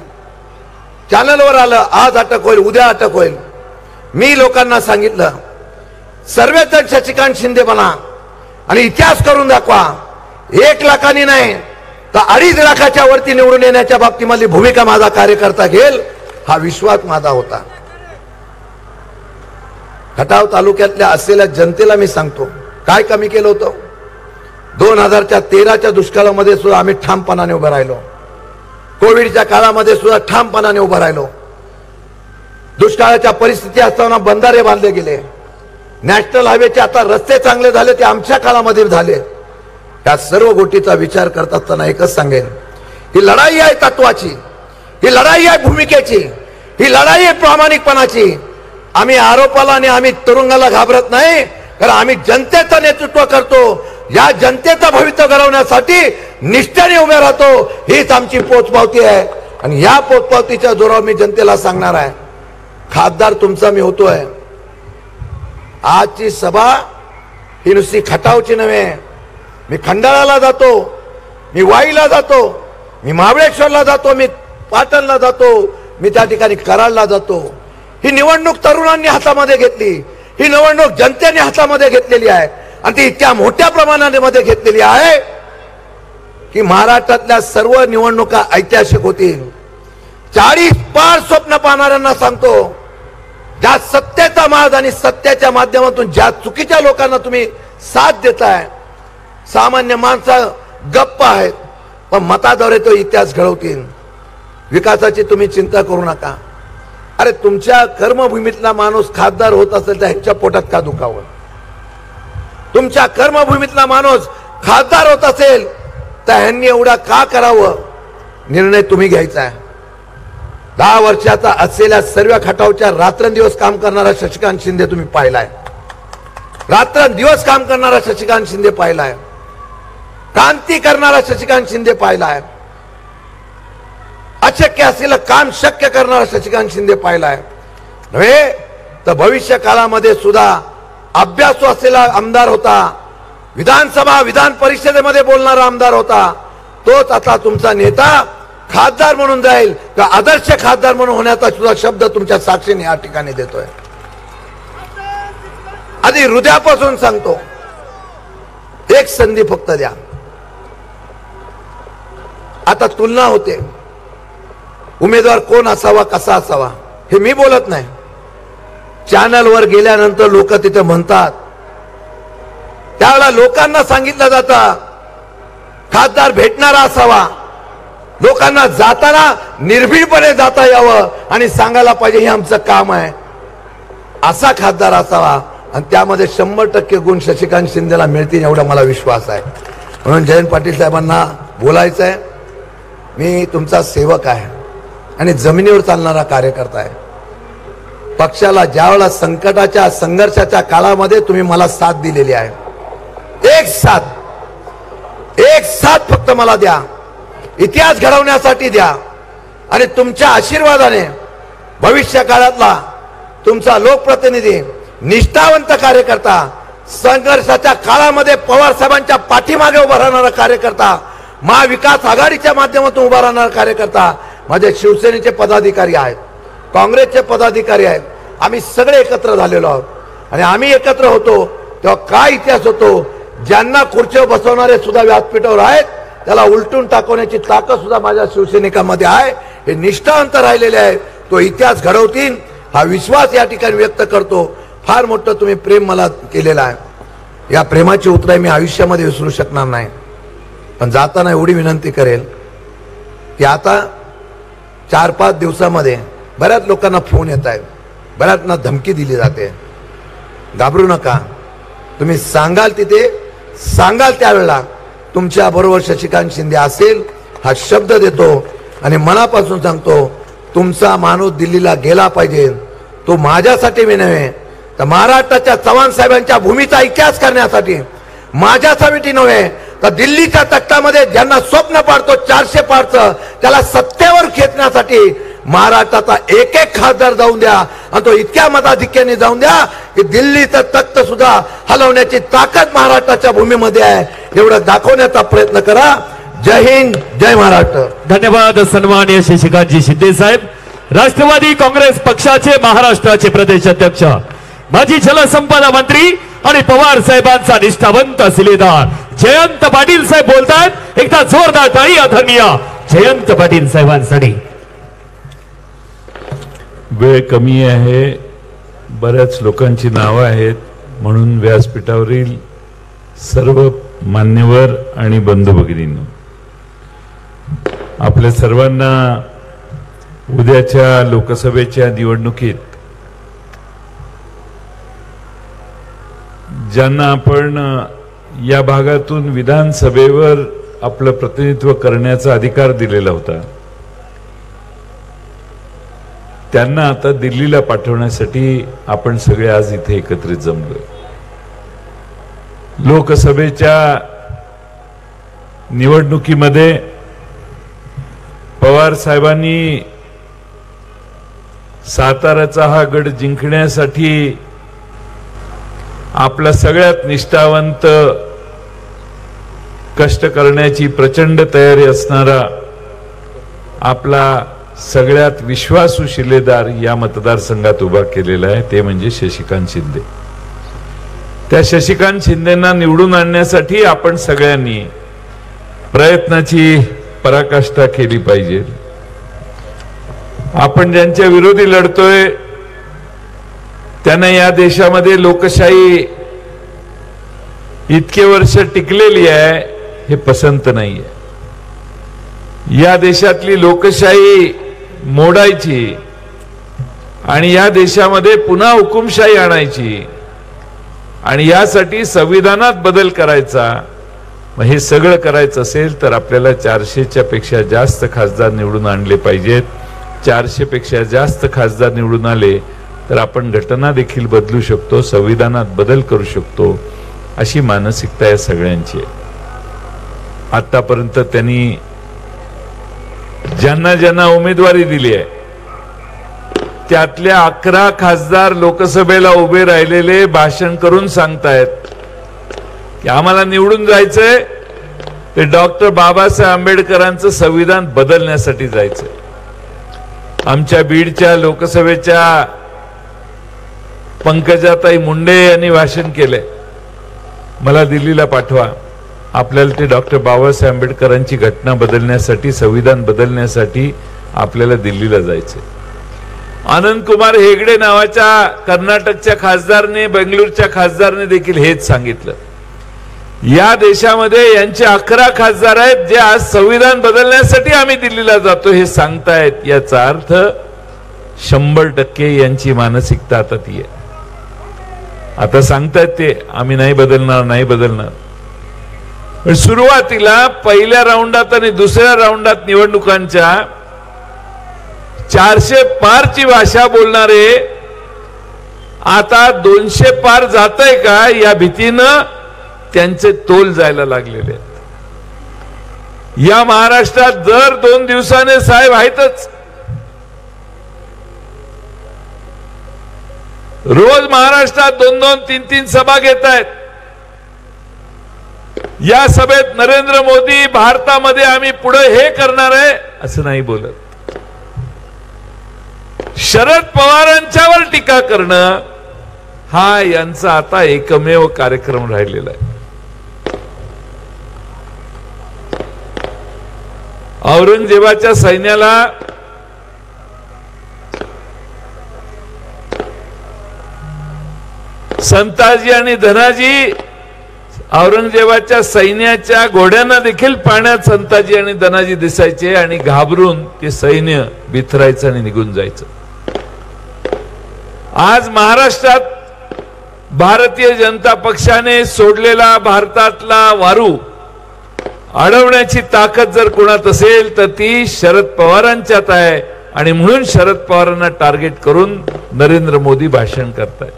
चॅनलवर आलं, आज अटक होईल, उद्या अटक होईल. मी लोकांना सांगितलं, सर्वजण शशिकांत शिंदे बना आणि इतिहास करून दाखवा. 1 लाखांनी नाही तर 2.5 लाखाच्या वरती निवडून येण्याच्या बाबतीमधली भूमिका माझा कार्यकर्ता घेईल, हा विश्वास माझा होता. खटाव तालुक्यातल्या असलेल्या जनतेला मी सांगतो, काय कमी केलं होतं? 2013च्या दुष्काळामध्ये सुद्धा आम्ही ठामपणाने उभं राहिलो. कोविडच्या काळामध्ये सुद्धा ठामपणाने उभं राहिलो. दुष्काळाच्या परिस्थिती असताना बंधारे बांधले गेले. नॅशनल हायवेचे आता रस्ते चांगले झाले, ते आमच्या काळामध्ये झाले. या सर्व गोष्टीचा विचार करत असताना एकच सांगेन ही लढाई आहे तत्वाची, ही लढाई आहे भूमिकेची, ही लढाई आहे प्रामाणिकपणाची. आम्ही आरोपाला आणि आम्ही तुरुंगाला घाबरत नाही, कारण आम्ही जनतेचं नेतृत्व करतो. या जनतेचं भविष्य घडवण्यासाठी निष्ठेने उभे राहतो. हीच आमची पोचपावती आहे आणि या पोचपावतीच्या जोरावर मी जनतेला सांगणार आहे, खासदार तुमचा मी होतोय. आजची सभा ही नुसती खटावची नव्हे. मी खंडाळाला जातो, मी वाईला जातो, मी महाबळेश्वरला जातो, मी पाटणला जातो, मी त्या ठिकाणी कराडला जातो. ही निवडणूक तरुणांनी हातामध्ये घेतली, ही निवडणूक जनतेने हातामध्ये घेतलेली आहे आणि ती इतक्या मोठ्या प्रमाणामध्ये घेतलेली आहे की महाराष्ट्रातल्या सर्व निवडणुका ऐतिहासिक होतील. 40 पार स्वप्न पाहणाऱ्यांना सांगतो, ज्या सत्तेचा मार्ग आणि सत्याच्या माध्यमातून ज्या चुकीच्या लोकांना तुम्ही साथ देताय, सामान्य माणसं गप्प आहेत पण मताद्वारे तो इतिहास घडवतील. विकासाची तुम्ही चिंता करू नका. अरे तुमच्या कर्मभूमीतला माणूस खासदार होत असेल तर ह्यांच्या पोटात का दुखावं? तुमच्या कर्मभूमीतला माणूस खासदार होत असेल तर ह्यांनी एवढा का करावं? निर्णय तुम्ही घ्यायचा आहे. 10 वर्षाचा असलेल्या सर्व खटावच्या रात्रंदिवस काम करणारा शशिकांत शिंदे तुम्ही पाहिलाय. रात्रंदिवस काम करणारा शशिकांत शिंदे पाहिलाय. क्रांती करणारा शशिकांत शिंदे पाहिलाय. अशक्य असलेलं काम शक्य करणारा शशिकांत शिंदे पाहिलाय. नव्हे तर भविष्य काळामध्ये सुद्धा अभ्यासू असलेला आमदार होता, विधानसभा विधान परिषदेमध्ये बोलणारा आमदार होता. तोच आता तुमचा नेता खासदार म्हणून जाईल का आदर्श खासदार म्हणून होण्याचा सुद्धा शब्द तुमच्या साक्षीने या ठिकाणी देतोय. आधी हृदयापासून सांगतो, एक संधी फक्त द्या. आता तुलना होते, उमेदवार कोण असावा कसा असावा हे मी बोलत नाही. चॅनलवर गेल्यानंतर लोक तिथे म्हणतात, त्यावेळेला लोकांना सांगितलं जातं खासदार भेटणारा असावा. लोकांना जाताना निर्भीडपणे जाता यावं आणि सांगायला पाहिजे हे आमचं काम आहे, असा खासदार असावा. आणि त्यामध्ये 100% गुण शशिकांत शिंदेला मिळतील एवढा मला विश्वास आहे. म्हणून जयंत पाटील साहेबांना बोलायचं आहे, मी तुमचा सेवक आहे आणि जमिनीवर चालणारा कार्यकर्ता आहे. पक्षाला ज्यावेळेला संकटाच्या संघर्षाच्या काळामध्ये तुम्ही मला साथ दिलेली आहे, एक साथ फक्त मला द्या. इतिहास घडवण्यासाठी द्या आणि तुमच्या आशीर्वादाने भविष्य काळातला तुमचा लोकप्रतिनिधी, निष्ठावंत कार्यकर्ता, संघर्षाच्या काळामध्ये पवार साहेबांच्या पाठीमागे उभा राहणारा कार्यकर्ता, महाविकास आघाडीच्या माध्यमातून उभा राहणारा कार्यकर्ता, माझे शिवसेनेचे पदाधिकारी आहेत, काँग्रेसचे पदाधिकारी आहेत. आम्ही सगळे एकत्र झालेलो आहोत आणि आम्ही एकत्र होतो तेव्हा काय इतिहास होतो. ज्यांना खुर्चीवर बसवणारे सुद्धा व्यासपीठावर आहेत, त्याला उलटून टाकवण्याची ताकद सुद्धा माझ्या शिवसैनिकांमध्ये आहे. हे निष्ठावंत राहिलेले आहेत, तो इतिहास घडवतील हा विश्वास या ठिकाणी व्यक्त करतो. फार मोठं तुम्ही प्रेम मला केलेलं आहे. या प्रेमाची उतराई मी आयुष्यामध्ये विसरू शकणार नाही. पण जाताना एवढी विनंती करेल की आता 4-5 दिवसामध्ये बऱ्याच लोकांना फोन येत आहेत, बऱ्याचना धमकी दिली जाते. घाबरू नका. तुम्ही सांगाल तिथे, सांगाल त्यावेळेला तुमच्या बरोबर शशिकांत शिंदे असेल हा शब्द देतो आणि मनापासून सांगतो, तुमचा माणूस दिल्लीला गेला पाहिजे. तो माझ्यासाठी मी नव्हे तर महाराष्ट्राच्या चव्हाण साहेबांच्या भूमीचा इतिहास करण्यासाठी, माझ्यासाठी नव्हे तर दिल्लीच्या तख्तामध्ये ज्यांना स्वप्न पाडतो 400 पारचं, त्याला सत्तेवर खेचण्यासाठी महाराष्ट्राचा एक खासदार जाऊन द्या आणि तो इतक्या मताधिक्याने जाऊन द्या की दिल्लीचं तख्त सुद्धा हलवण्याची ताकद महाराष्ट्राच्या भूमीमध्ये आहे, एवढं दाखवण्याचा प्रयत्न करा. जय हिंद, जय महाराष्ट्र. धन्यवाद सन्माननीय शशिकांतजी शिंदे साहेब. राष्ट्रवादी काँग्रेस पक्षाचे महाराष्ट्राचे प्रदेश अध्यक्ष, माजी जलसंपदा मंत्री आणि पवार साहेबांचा निष्ठावंत शिलेदार जयंत पाटील साहेब बोलतात. एकदा जोरदार टाळी आदरणीय जयंत पाटील साहेबांसाठी. वेळ कमी आहे, बऱ्याच लोकांची नावं आहेत, म्हणून व्यासपीठावरील सर्व मान्यवर आणि बंधू भगिनींनो, आपल्या सर्वांना उद्याच्या लोकसभेच्या निवडणुकीत ज्यांना आपण या भागातून विधानसभेवर आपलं प्रतिनिधित्व करण्याचा अधिकार दिलेला होता, त्यांना आता दिल्लीला पाठवण्यासाठी आपण सगळे आज इथे एकत्रित जमलोय. लोकसभेच्या निवडणुकीमध्ये पवार साहेबांनी साताऱ्याचा हा गड जिंकण्यासाठी आपला सगळ्यात निष्ठावंत, कष्ट करण्याची प्रचंड तयारी असणारा, आपला सगळ्यात विश्वासू शिलेदार या मतदारसंघात उभा केलेला आहे, ते म्हणजे शशिकांत शिंदे. त्या शशिकांत शिंदेना निवडून आणण्यासाठी आपण सगळ्यांनी प्रयत्नाची पराकाष्ठा केली पाहिजे. आपण ज्यांच्या विरोधी लढतोय त्यांना या देशामध्ये लोकशाही इतके वर्ष टिकलेली आहे हे पसंत नाहीये. या देशातली लोकशाही मोडायची आणि या देशामध्ये पुन्हा हुकुमशाही आणायची आणि यासाठी संविधानात बदल करायचा. मग हे सगळं करायचं असेल तर आपल्याला 400च्या पेक्षा जास्त खासदार निवडून आणले पाहिजेत. 400 पेक्षा जास्त खासदार निवडून आले तर आपण घटना देखील बदलू शकतो, संविधानात बदल करू शकतो, अशी मानसिकता या सगळ्यांची आहे. आतापर्यंत त्यांनी ज्यांना ज्यांना उमेदवारी दिली आहे त्यातल्या 11 खासदार लोकसभेला उभे राहिलेले भाषण करून सांगतायत की आम्हाला निवडून जायचंय ते डॉक्टर बाबासाहेब आंबेडकरांचं संविधान बदलण्यासाठी जायचंय. आमच्या बीडच्या लोकसभेच्या पंकजाताई मुंडे यांनी भाषण केले, मला दिल्लीला पाठवा, आपल्याला ते डॉक्टर बाबासाहेब आंबेडकरांची घटना बदलण्यासाठी, संविधान बदलण्यासाठी आपल्याला दिल्लीला जायचंय. आनंद कुमार हेगडे नावाच्या कर्नाटकच्या खासदारने, बेंगळूरच्या खासदारने देखील हेच सांगितलं. या देशामध्ये यांचे 11 खासदार आहेत जे आज संविधान बदलण्यासाठी आम्ही दिल्लीला जातो हे सांगतायत. याचा अर्थ 100% यांची मानसिकता आता ती आहे. आता सांगतायत ते आम्ही नाही बदलणार, नाही बदलणार. पण सुरुवातीला पहिल्या राऊंडात आणि दुसऱ्या राऊंडात निवडणुकांच्या 400 पारची भाषा बोलणारे आता 200 पार जातंय का या भीतीनं त्यांचे तोल जायला लागलेले आहेत. या महाराष्ट्रात दर 2 दिवसाने साहेब आहेतच. रोज महाराष्ट्रात 2-2, 3-3 सभा घेत आहेत. या सभेत नरेंद्र मोदी भारतामध्ये आम्ही पुढे हे करणार आहे असं नाही बोलत. शरद पवारांच्यावर टीका करणं हा यांचा आता एकमेव कार्यक्रम राहिलेला आहे. औरंगजेबाच्या सैन्याला संताजी आणि धनाजी, औरंगजेबाच्या सैन्याच्या घोड्यांना देखील पाण्यात संताजी आणि धनाजी दिसायचे आणि घाबरून ते सैन्य बिथरायचं आणि निघून जायचं. आज महाराष्ट्रात भारतीय जनता पक्षाने सोडलेला भारतातला वारू अडवण्याची ताकद जर कोणात असेल तर ती शरद पवारांच्यात आहे आणि म्हणून शरद पवारांना टार्गेट करून नरेंद्र मोदी भाषण करतायत.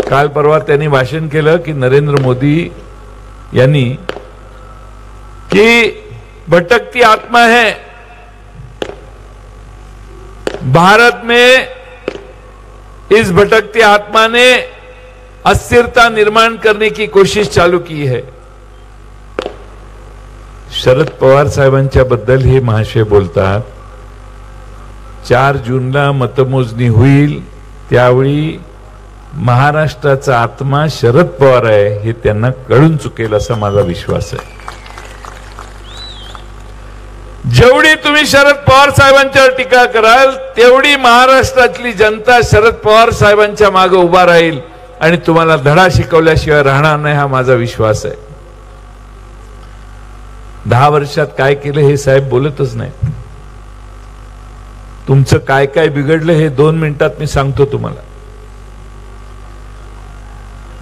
काल परवा त्यांनी भाषण केलं की नरेंद्र मोदी यांनी की भटकती आत्मा है, भारत में इस भटकती आत्मा ने अस्थिरता निर्माण करने की कोशिश चालू की है. शरद पवार साहेबांच्या बद्दल हे महाशय बोलतात. 4 जूनला मतमोजणी होईल त्यावेळी महाराष्ट्राचा आत्मा शरद पवार आहे हे त्यांना कळून चुकेल असा माझा विश्वास आहे. जेवढी तुम्ही शरद पवार साहेबांच्यावर टीका कराल तेवढी महाराष्ट्रातली जनता शरद पवार साहेबांच्या मागे उभा राहील आणि तुम्हाला धडा शिकवल्याशिवाय राहणार नाही हा माझा विश्वास आहे. 10 वर्षात काय केलं हे साहेब बोलतच नाही. तुमचं काय काय बिघडलं हे 2 मिनिटात मी सांगतो तुम्हाला.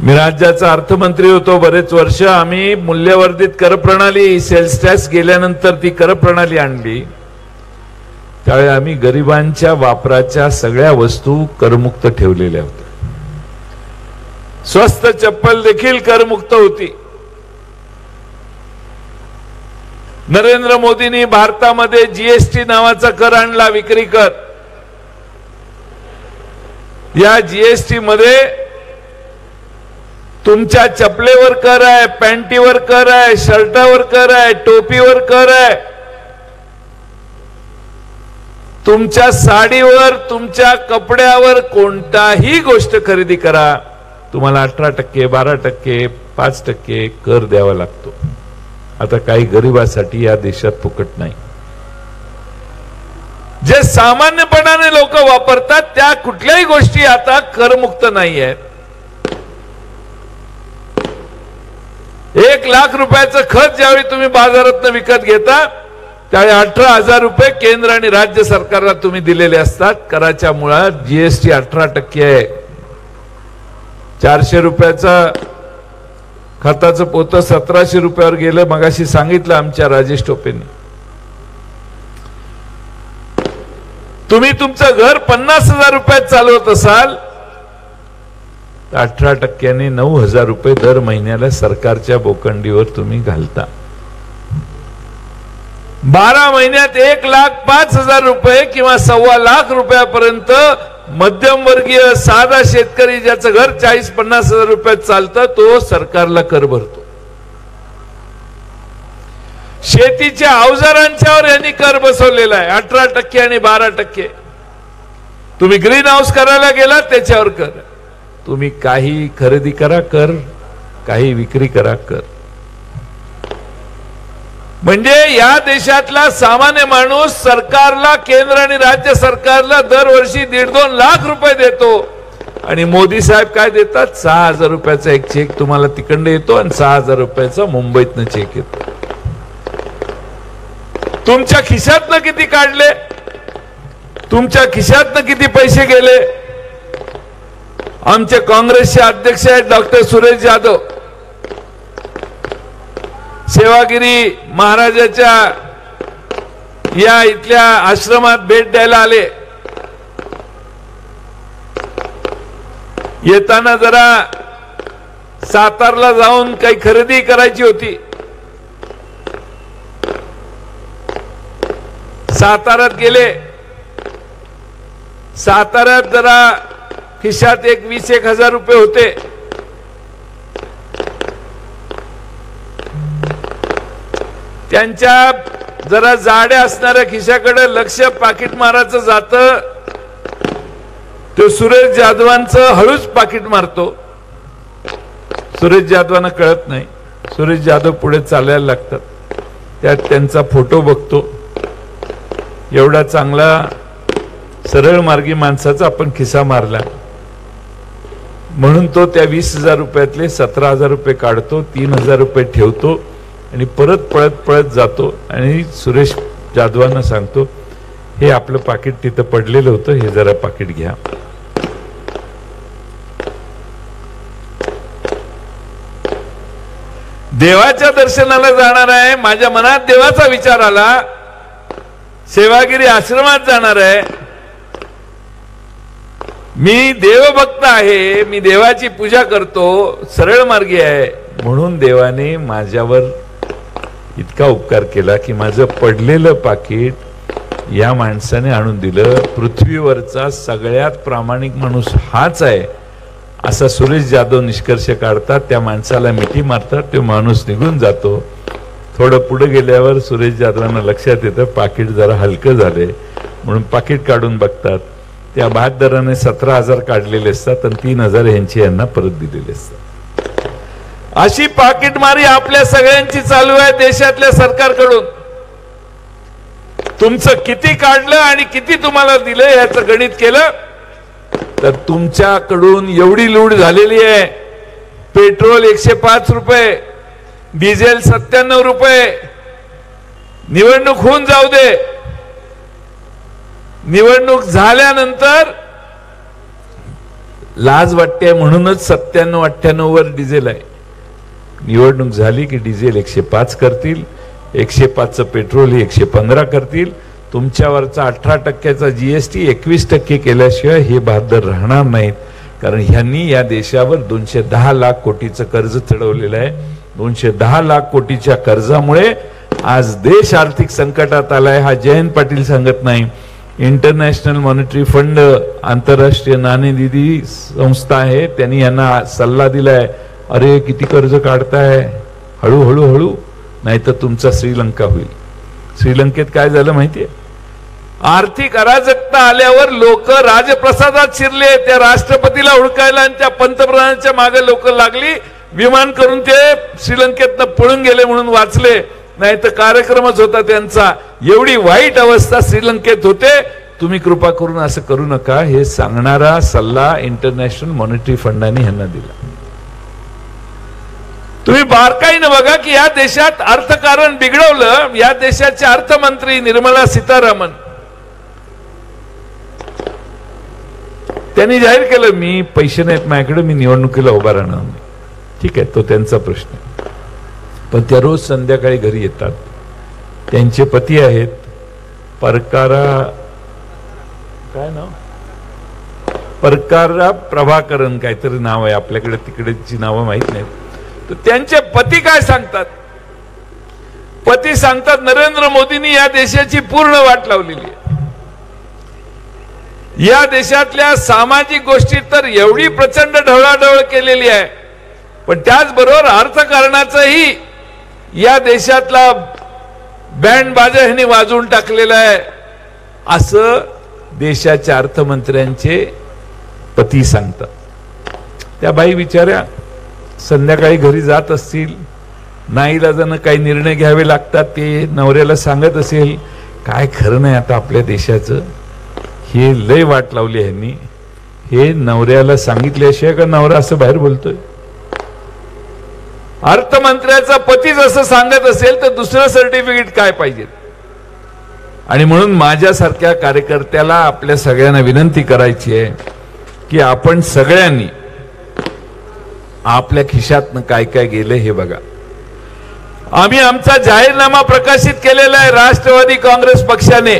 मी राज्याचा अर्थमंत्री होतो बरेच वर्ष. आम्ही मूल्यवर्धित कर प्रणाली, सेल्स टॅक्स गेल्यानंतर ती कर प्रणाली आणली. त्यावेळी आम्ही गरिबांच्या वापराच्या सगळ्या वस्तू करमुक्त ठेवलेल्या होत्या. स्वस्त चप्पल देखील करमुक्त होती. नरेंद्र मोदींनी भारतामध्ये जीएसटी नावाचा कर आणला, विक्री कर. या जीएसटी मध्ये तुमच्या चपलेवर कर आहे, पॅन्टीवर कर आहे, शर्टावर कर आहे, टोपीवर कर आहे, तुमच्या साडीवर, तुमच्या कपड्यावर कोणताही गोष्ट खरेदी करा, तुम्हाला 18%, 12%, 5% कर द्यावा लागतो. आता काही गरिबासाठी या देशात फुकट नाही. जे सामान्यपणाने लोक वापरतात त्या कुठल्याही गोष्टी आता करमुक्त नाही आहेत. 1 लाख रुपयाचं खत ज्यावेळी तुम्ही बाजारात विकत घेता त्यावेळी 18,000 रुपये केंद्र आणि राज्य सरकारला तुम्ही दिलेले असतात. कराच्या मुळात जीएसटी 18% आहे. 400 रुपयाचा खताचं पोतं 1700 रुपयावर गेलं. मगाशी सांगितलं आमच्या राजेश टोपेंनी. तुम्ही तुमचं घर 50,000 रुपयात चालवत असाल तर 18%ने 9,000 रुपये दर महिन्याला सरकारच्या बोकंडीवर तुम्ही घालता. 12 महिन्यात 1,05,000 रुपये किंवा 1.25 लाख रुपयापर्यंत मध्यमवर्गीय साधा शेतकरी ज्याचं घर 40-50 हजार रुपयात चालतं तो सरकारला कर भरतो. शेतीच्या अवजारांच्यावर यांनी कर बसवलेला आहे 18% आणि 12%. तुम्ही ग्रीन हाऊस करायला गेला त्याच्यावर कर. तुम्ही काही खरेदी करा कर, काही विक्री करा कर. म्हणजे या देशातला सामान्य माणूस सरकारला, केंद्र आणि राज्य सरकारला दरवर्षी 1.5-2 लाख रुपये देतो आणि मोदी साहेब काय देतात? 6,000 रुपयाचा एक चेक तुम्हाला तिकडे येतो आणि 6,000 रुपयाचा मुंबईतनं चेक येतो. तुमच्या खिशातनं किती काढले, तुमच्या खिशातनं किती पैसे गेले? आमचे काँग्रेसचे अध्यक्ष आहेत डॉक्टर सुरेश जाधव, सेवागिरी महाराजाच्या या इथल्या आश्रमात भेट द्यायला आले. येताना जरा सातारला जाऊन काही खरेदी करायची होती. साताऱ्यात गेले. साताऱ्यात जरा खिशात 20,000 रुपये होते. त्यांच्या जरा जाड्या असणाऱ्या खिशाकडे लक्ष पाकिट मारायचं जातं. तो सुरेश जाधवांचं हळूच पाकिट मारतो. सुरेश जाधवांना कळत नाही. सुरेश जाधव पुढे चालायला लागतात. त्यात त्यांचा फोटो बघतो. एवढा चांगला सरळ मार्गी माणसाचा आपण खिसा मारला म्हणून तो त्या 20,000 रुपयातले 17,000 रुपये काढतो, 3,000 रुपये ठेवतो आणि परत पळत पळत जातो आणि सुरेश जाधवांना सांगतो, हे आपलं पाकिट तिथं पडलेलं होतं, हे जरा पाकिट घ्या. देवाच्या दर्शनाला जाणार आहे. माझ्या मनात देवाचा विचार आला. सेवागिरी आश्रमात जाणार आहे. मी देवभक्त आहे, मी देवाची पूजा करतो, सरळ मार्गी आहे म्हणून देवाने माझ्यावर इतका उपकार केला की माझं पडलेलं पाकिट या माणसाने आणून दिलं. पृथ्वीवरचा सगळ्यात प्रामाणिक माणूस हाच आहे असा सुरेश जाधव निष्कर्ष काढतात. त्या माणसाला मिठी मारतात. तो माणूस निघून जातो. थोडं पुढे गेल्यावर सुरेश जाधवांना लक्षात येतं पाकिट जरा हलकं झाले म्हणून पाकिट काढून बघतात. त्या बहादराने 17,000 काढलेले असतात आणि 3,000 यांची यांना परत दिलेले असतात. अशी पाकिटमारी आपल्या सगळ्यांची चालू आहे देशातल्या सरकारकडून. तुमचं किती काढलं आणि किती तुम्हाला दिलं याचं गणित केलं तर तुमच्याकडून एवढी लूट झालेली आहे. पेट्रोल 105 रुपये, डिझेल 97 रुपये. निवडणूक होऊन जाऊ दे, निवडणूक झाल्यानंतर लाज वाटते म्हणूनच 97-98 वर डिझेल आहे. निवडणूक झाली की डिझेल 105 करतील, 105चं पेट्रोल 115 करतील. तुमच्यावरचा 18% GST 21% केल्याशिवाय हे बहादर राहणार नाहीत. कारण ह्यांनी या देशावर 210 लाख कोटीचं कर्ज चढवलेलं आहे. 210 लाख कोटीच्या कर्जामुळे आज देश आर्थिक संकटात आलाय. हा जयंत पाटील सांगत नाही. इंटरनॅशनल मॉनिटरी फंड, आंतरराष्ट्रीय नाणेनिधी संस्था आहे, त्यांनी यांना सल्ला दिलाय, अरे किती कर्ज काढताय, हळूहळू हळू, नाही तर तुमचा श्रीलंका होईल. श्रीलंकेत काय झालं माहितीये? आर्थिक अराजकता आल्यावर लोक राजप्रसादात शिरले. त्या राष्ट्रपतीला हुडकायला आणि त्या पंतप्रधानांच्या मागे लोक लागली. विमान करून ते श्रीलंकेतनं पळून गेले म्हणून वाचले, नाही तर कार्यक्रमच होता त्यांचा. एवढी वाईट अवस्था श्रीलंकेत होते. तुम्ही कृपा करून असं करू नका, हे सांगणारा सल्ला इंटरनॅशनल मॉनिटरी फंडाने ह्यांना दिला. तुम्ही बारकाईनं बघा की या देशात अर्थकारण बिघडवलं. या देशाचे अर्थमंत्री निर्मला सीतारामन त्यांनी जाहीर केलं, मी पैसे नाहीत माझ्याकडे, मी निवडणुकीला उभा राहणार नाही. ठीक आहे, तो त्यांचा प्रश्न आहे. पण त्या रोज संध्याकाळी घरी येतात. त्यांचे पती आहेत परकारा, काय नाव, परकारा प्रभाकरन काहीतरी नाव आहे, आपल्याकडे तिकडेची नावं माहित नाहीत. तर त्यांचे पती काय सांगतात? पती सांगतात, नरेंद्र मोदींनी या देशाची पूर्ण वाट लावलेली आहे. या देशातल्या सामाजिक गोष्टी तर एवढी प्रचंड ढवळाढवळ केलेली आहे, पण त्याचबरोबर अर्थकारणाचंही या देशातला बँड बाजा ह्यांनी वाजवून टाकलेला आहे, असं देशाच्या अर्थमंत्र्यांचे पती सांगतात. त्या बाई बिचाऱ्या संध्याकाळी घरी जात असतील, नाईलाजानं काही निर्णय घ्यावे लागतात, ते नवऱ्याला सांगत असेल, काय खरं नाही आता आपल्या देशाचं, हे लय वाट लावली ह्यांनी. हे नवऱ्याला सांगितल्याशिवाय का नवरा असं बाहेर बोलतोय? अर्थमंत्र्याचा पतीच असं सांगत असेल तर दुसरं सर्टिफिकेट काय पाहिजे? आणि म्हणून माझ्यासारख्या कार्यकर्त्याला आपल्या सगळ्यांना विनंती करायची आहे की आपण सगळ्यांनी आपल्या खिशातनं काय काय गेलं हे बघा. आम्ही आमचा जाहीरनामा प्रकाशित केलेला आहे. राष्ट्रवादी काँग्रेस पक्षाने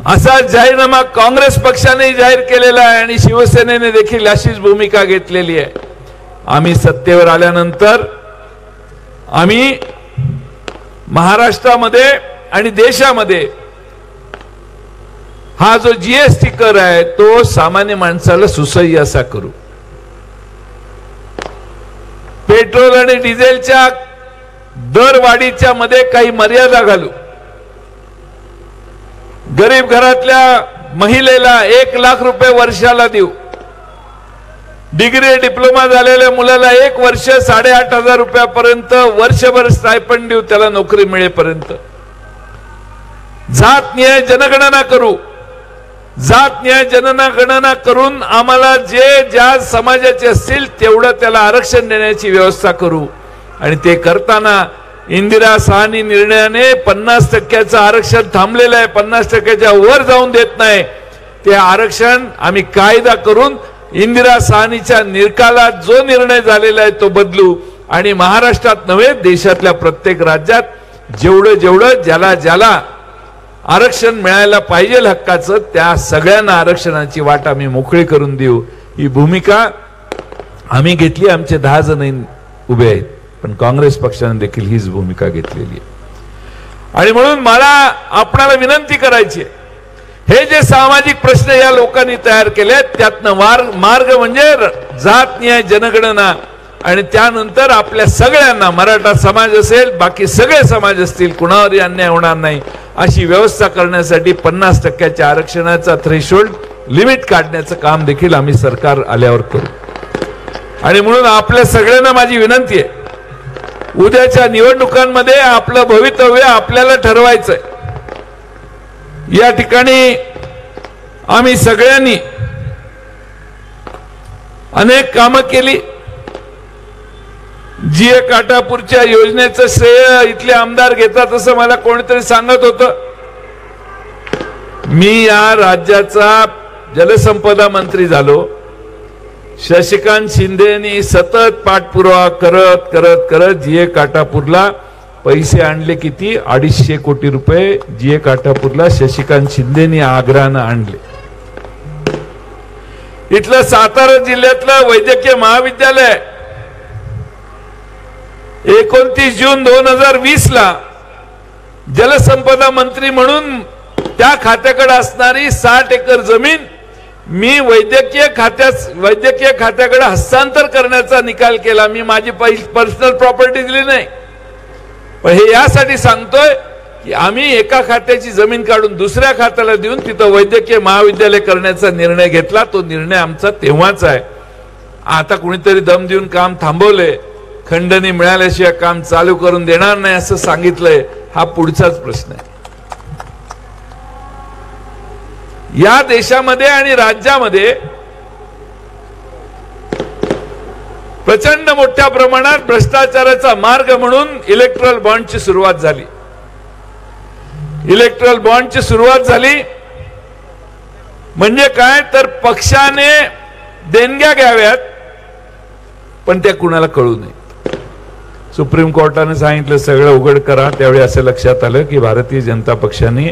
असा जाहीरनामा काँग्रेस पक्षाने जाहीर केलेला आहे आणि शिवसेनेने देखील अशीच भूमिका घेतलेली आहे. आम्ही सत्तेवर आल्यानंतर आम्ही महाराष्ट्रामध्ये आणि देशामध्ये हा जो GST कर आहे तो सामान्य माणसाला सुसह्य असा करू. पेट्रोल आणि डिझेलच्या दरवाढीच्या मध्ये काही मर्यादा घालू. गरीब घरातल्या महिलेला 1 लाख रुपये वर्षाला देऊ. डिग्री डिप्लोमा झालेल्या मुलाला 1 वर्ष 8,500 रुपयापर्यंत वर्षभर स्टायपंड देऊ, त्याला नोकरी मिळेपर्यंत. जातनिहाय जनगणना करू. जातनिहाय जनगणना करून आम्हाला जे ज्या समाजाचे असतील तेवढं त्याला आरक्षण देण्याची व्यवस्था करू. आणि ते करताना इंदिरा साहनी निर्णयाने 50% आरक्षण थांबलेलं आहे, 50%च्या वर जाऊन देत नाही. ते आरक्षण आम्ही कायदा करून इंदिरा साहनीच्या निकालात जो निर्णय झालेला आहे तो बदलू. आणि महाराष्ट्रात नव्हे, देशातल्या प्रत्येक राज्यात जेवढं जेवढं ज्याला ज्याला आरक्षण मिळायला पाहिजे हक्काचं, त्या सगळ्यांना आरक्षणाची वाट आम्ही मोकळी करून देऊ. ही भूमिका आम्ही घेतली. आमचे 10 जण उभे आहेत, पण काँग्रेस पक्षाने देखील हीच भूमिका घेतलेली आहे. आणि म्हणून मला आपणाला विनंती करायची आहे, हे जे सामाजिक प्रश्न या लोकांनी तयार केले त्यातनं मार्ग म्हणजे जातनिहाय जनगणना. आणि त्यानंतर आपल्या सगळ्यांना, मराठा समाज असेल, बाकी सगळे समाज असतील, कुणावरही अन्याय होणार नाही अशी व्यवस्था करण्यासाठी 50% आरक्षणाचा थ्रेशोल्ड लिमिट काढण्याचं काम देखील आम्ही सरकार आल्यावर करू. आणि म्हणून आपल्या सगळ्यांना माझी विनंती आहे, उद्याच्या निवडणुकांमध्ये आपलं भवितव्य आपल्याला ठरवायचंय. या ठिकाणी आम्ही सगळ्यांनी अनेक कामं केली. जीए काटापूरच्या योजनेचं श्रेय इथले आमदार घेतात असं मला कोणीतरी सांगत होतं. मी या राज्याचा जलसंपदा मंत्री झालो. शशिकांत शिंदेनी सतत पाठपुरावा करत करत करत जीए काटापूरला पैसे आणले. किती? 250 कोटी रुपये जीए काटापूरला शशिकांत शिंदेनी आग्रहानं आणले. इथलं सातारा जिल्ह्यातलं वैद्यकीय महाविद्यालय 29 जून 2020 ला जलसंपदा मंत्री म्हणून त्या खात्याकडे असणारी 60 एकर जमीन मी वैद्यकीय खात्याकडे हस्तांतर करण्याचा निकाल केला. मी माझी पर्सनल प्रॉपर्टी दिली नाही, पण हे यासाठी सांगतोय की आम्ही एका खात्याची जमीन काढून दुसऱ्या खात्याला देऊन तिथं वैद्यकीय महाविद्यालय करण्याचा निर्णय घेतला. तो निर्णय आमचा तेव्हाच आहे. आता कुणीतरी दम देऊन काम थांबवले, खंडणी मिळाल्याशिवाय काम चालू करून देणार नाही असं सांगितलंय. हा पुढचाच प्रश्न आहे. या देशामध्ये आणि राज्यामध्ये प्रचंड मोठ्या प्रमाणात भ्रष्टाचाराचा मार्ग म्हणून इलेक्ट्रल बॉन्डची सुरुवात झाली. इलेक्ट्रल बॉन्डची सुरुवात झाली म्हणजे काय तर पक्षाने देणग्या घ्याव्यात पण त्या कुणाला कळू नये. सुप्रीम कोर्टाने सांगितलं सगळं उघड करा. त्यावेळी असं लक्षात आलं की भारतीय जनता पक्षाने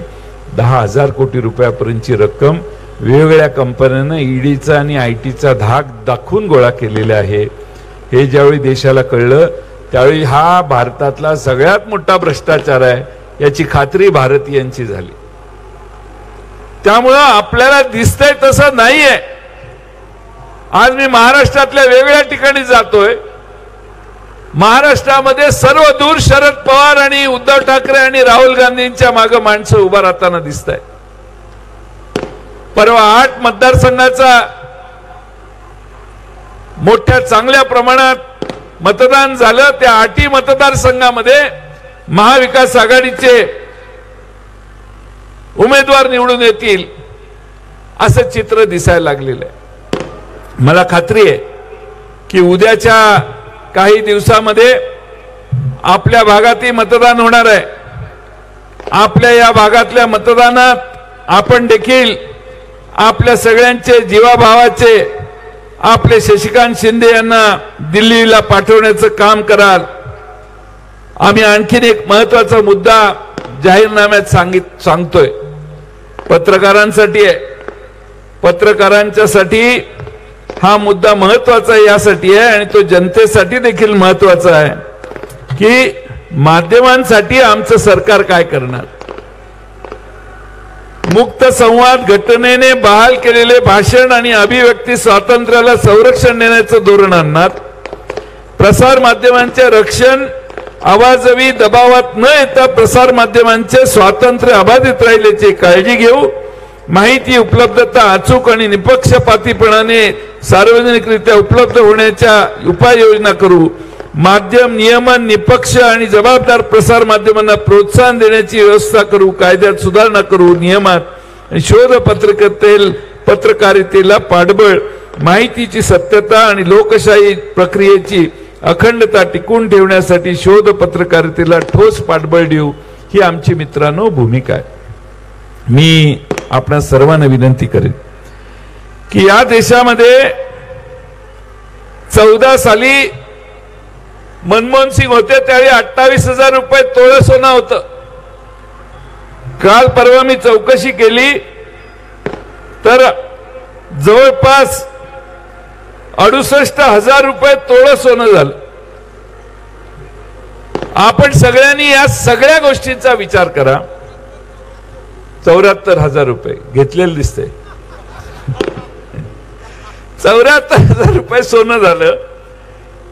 10,000 कोटी रुपयापर्यंतची रक्कम वेगवेगळ्या कंपन्यांना ईडीचा आणि आयटीचा धाक दाखवून गोळा केलेला आहे. हे ज्यावेळी देशाला कळलं त्यावेळी हा भारतातला सगळ्यात मोठा भ्रष्टाचार आहे याची खात्री भारतीयांची झाली. त्यामुळं आपल्याला दिसतंय तसं नाहीये. आज मी महाराष्ट्रातल्या वेगवेगळ्या ठिकाणी जातोय. महाराष्ट्रामध्ये सर्व दूर शरद पवार आणि उद्धव ठाकरे आणि राहुल गांधींच्या मागे माणसं उभा राहताना दिसत आहे. परवा 8 मतदारसंघाचा मोठ्या चांगल्या प्रमाणात मतदान झालं. त्या 8 मतदारसंघामध्ये महाविकास आघाडीचे उमेदवार निवडून येतील असं चित्र दिसायला लागलेलं आहे. मला खात्री आहे की उद्याच्या काही दिवसामध्ये आपल्या भागातही मतदान होणार आहे. आपल्या या भागातल्या मतदानात आपण देखील आपल्या सगळ्यांचे जीवाभावाचे आपले शशिकांत शिंदे यांना दिल्लीला पाठवण्याचं काम कराल. आम्ही आणखीन एक महत्वाचा मुद्दा जाहीरनाम्यात सांगतोय. पत्रकारांसाठी आहे. पत्रकारांच्यासाठी हा मुद्दा महत्वाचा यासाठी आहे आणि तो जनतेसाठी देखील महत्वाचा आहे की माध्यमांसाठी आमचं सरकार काय करणार. मुक्त संवाद घटनेने बहाल केलेले भाषण आणि अभिव्यक्ती स्वातंत्र्याला संरक्षण देण्याचं धोरण आणणार. प्रसार माध्यमांचे रक्षण आवाजवी दबावात न येता प्रसार माध्यमांचे स्वातंत्र्य अबाधित राहिल्याची काळजी घेऊ. माहिती उपलब्धता अचूक आणि निपक्षपातीपणाने सार्वजनिकरित्या उपलब्ध होण्याच्या उपाययोजना करू. माध्यम नियमन निपक्ष आणि जबाबदार प्रसार माध्यमांना प्रोत्साहन देण्याची व्यवस्था करू. कायद्यात सुधारणा करू. नियमात शोध पत्रकारितेला पाठबळ. माहितीची सत्यता आणि लोकशाही प्रक्रियेची अखंडता टिकून ठेवण्यासाठी शोध पत्रकारितेला ठोस पाठबळ देऊ ही आमची मित्रांनो भूमिका आहे. मी आपणा सर्वांना विनंती करेन की या देशामध्ये 14 साली मनमोहन सिंग होते त्यावेळी 28,000 रुपये तोळे सोनं होतं. काल परवा मी चौकशी केली तर जवळपास 68,000 रुपये तोळे सोनं झालं. आपण सगळ्यांनी या सगळ्या गोष्टींचा विचार करा. 74,000 रुपये घेतलेले दिसते. 74,000 रुपये सोनं झालं.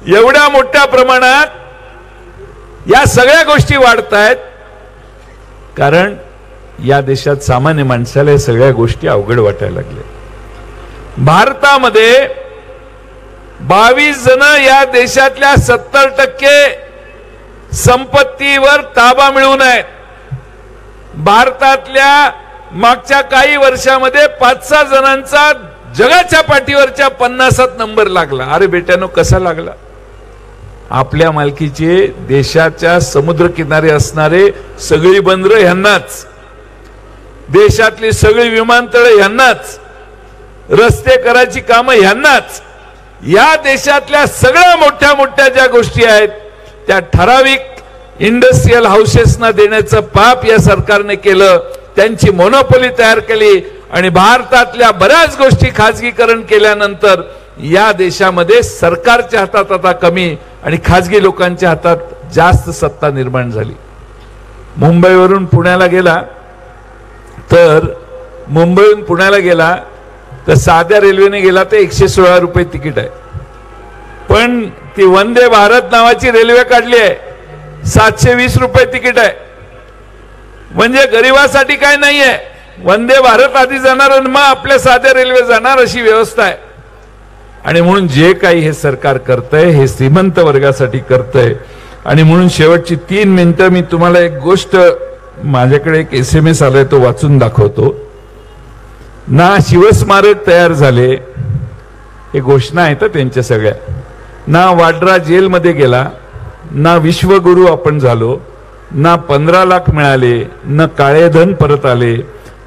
एवढ्या मोठ्या प्रमाणात या सगळ्या गोष्टी वाढतायत कारण या देशात सामान्य माणसाला या सगळ्या गोष्टी अवघड वाटायला लागल्या. भारतामध्ये 22 जण या देशातल्या 70% संपत्तीवर ताबा मिळवून आहेत. भारतातल्या मागच्या काही वर्षामध्ये 5-6 जणांचा जगाच्या पाठीवरच्या 50त नंबर लागला. अरे बेट्यानो कसा लागला. आपल्या मालकीचे देशाच्या समुद्रकिनारे असणारे सगळी बंदरं ह्यांनाच, देशातली सगळी विमानतळ ह्यांनाच, रस्ते करायची कामं ह्यांनाच. या देशातल्या सगळ्या मोठ्या मोठ्या ज्या गोष्टी आहेत त्या ठराविक इंडस्ट्रियल हाऊसेसना देण्याचं पाप या सरकारने केलं. त्यांची मोनोपोली तयार केली आणि भारतातल्या बऱ्याच गोष्टी खाजगीकरण केल्यानंतर या देशामध्ये सरकारच्या हातात आता कमी आणि खाजगी लोकांच्या हातात जास्त सत्ता निर्माण झाली. मुंबईवरून पुण्याला गेला तर साध्या रेल्वेने गेला तर 116 रुपये तिकीट आहे. पण ती वंदे भारत नावाची रेल्वे काढली आहे, 720 रुपये तिकीट आहे. म्हणजे गरिबासाठी काय नाहीये. वंदे भारत आधी जाणार आणि मग आपल्या साध्या रेल्वे जाणार अशी व्यवस्था आहे. आणि म्हणून जे काही हे सरकार करतंय हे श्रीमंत वर्गासाठी करतंय. आणि म्हणून शेवटची 3 मिनिटं मी तुम्हाला एक गोष्ट, माझ्याकडे एक SMS आलाय तो वाचून दाखवतो. ना शिवस्मारक तयार झाले, हे घोषणा आहेत त्यांच्या सगळ्या. ना वाड्रा जेलमध्ये गेला, ना विश्वगुरु आपण झालो, ना 15 लाख मिळाले, ना काळे धन परत आले,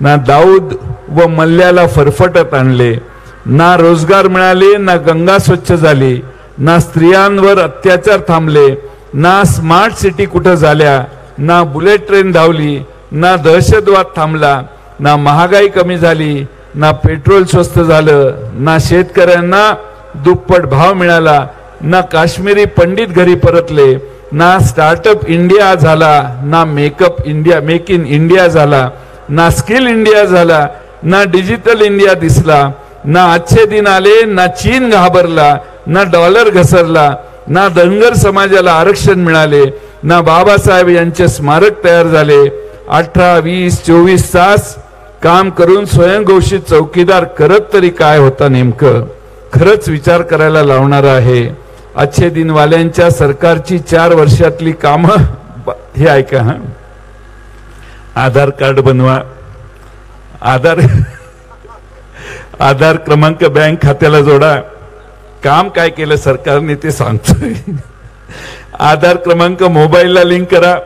ना दाऊद व मल्ल्याला फरफटत आणले, ना रोजगार मिळाले, ना गंगा स्वच्छ झाली, ना स्त्रियांवर अत्याचार थांबले, ना स्मार्ट सिटी कुठं झाल्या, ना बुलेट ट्रेन धावली, ना दहशतवाद थांबला, ना महागाई कमी झाली, ना पेट्रोल स्वस्त झालं, ना शेतकऱ्यांना दुप्पट भाव मिळाला, ना काश्मीरी पंडित घरी परतले, ना स्टार्टअप इंडिया झाला, ना मेक इन इंडिया झाला, ना स्किल इंडिया झाला, ना डिजिटल इंडिया दिसला, ना अच्छे दिन आले, ना चीन घाबरला, ना डॉलर घसरला, ना धनगर समाजाला आरक्षण मिळाले, ना बाबासाहेब यांचे स्मारक तयार झाले. 18, 20, 24 तास काम करून स्वयंघोषित चौकीदार करत तरी काय होता नेमकं. खरंच विचार करायला लावणार आहे. अच्छे दिन वाल्यांच्या सरकारची 4 वर्षातली कामं हे ऐका. आधार कार्ड बनवा, आधार क्रमांक बँक खात्याला जोडा. काम काय केलं सरकारने ते सांगतोय. आधार क्रमांक मोबाईलला लिंक करा,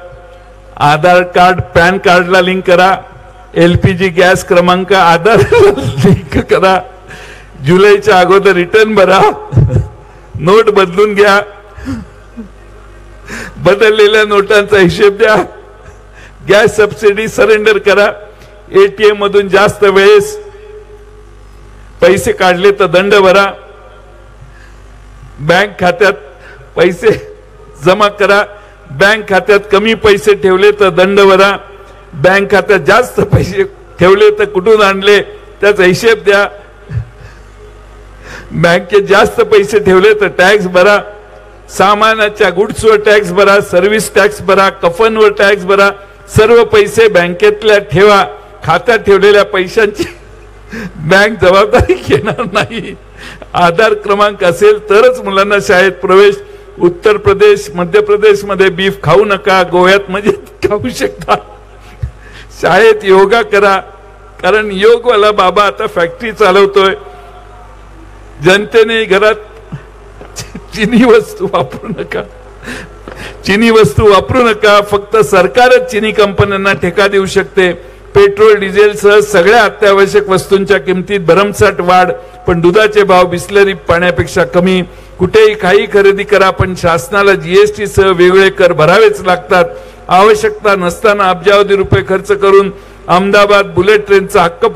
आधार कार्ड पॅन कार्डला लिंक करा, LPG गॅस क्रमांक आधार लिंक करा, जुलैच्या अगोदर रिटर्न भरा, नोट बदलून घ्या, बदललेल्या नोटांचा हिशेब द्या, गॅस सबसिडी सरेंडर करा, ATM मधून जास्त वेळेस पैसे काढले तर दंड भरा, बँक खात्यात पैसे जमा करा, बँक खात्यात कमी पैसे ठेवले तर दंड भरा, बँक खात्यात जास्त पैसे ठेवले तर कुठून आणले त्याचा हिशेब द्या, बँकेत जास्त पैसे ठेवले तर टॅक्स भरा, सामानाच्या गुड्सवर टॅक्स भरा, सर्व्हिस टॅक्स भरा, कफनवर टॅक्स भरा, सर्व पैसे बँकेतल्या ठेवा. खात्यात ठेवलेल्या पैशांची बँक जबाबदारी घेणार नाही. आधार क्रमांक असेल तरच मुलांना शाळेत प्रवेश. उत्तर प्रदेश, मध्य प्रदेश मध्ये बीफ खाऊ नका, गोव्यात मजेत खाऊ शकता. शाळेत योगा करा, कारण योगवाला बाबा आता फॅक्टरी चालवतोय. जनतेने घरात चिनी वस्तू वापरू नका, चिनी वस्तू वापरू नका. फक्त सरकारच चिनी कंपन्यांना ठेका देऊ शकते. पेट्रोल डिझेलसह सगळ्या अत्यावश्यक वस्तूंच्या किमतीत भरमसाठ वाढ, पण दुधाचे भाव बिस्लरी पाण्यापेक्षा कमी. कुठेही काही खरेदी करा, पण शासनाला GST सह वेगळे कर भरावेच लागतात. आवश्यकता नसताना अब्जावधी रुपये खर्च करून अहमदाबाद बुलेट ट्रेनचा हट्ट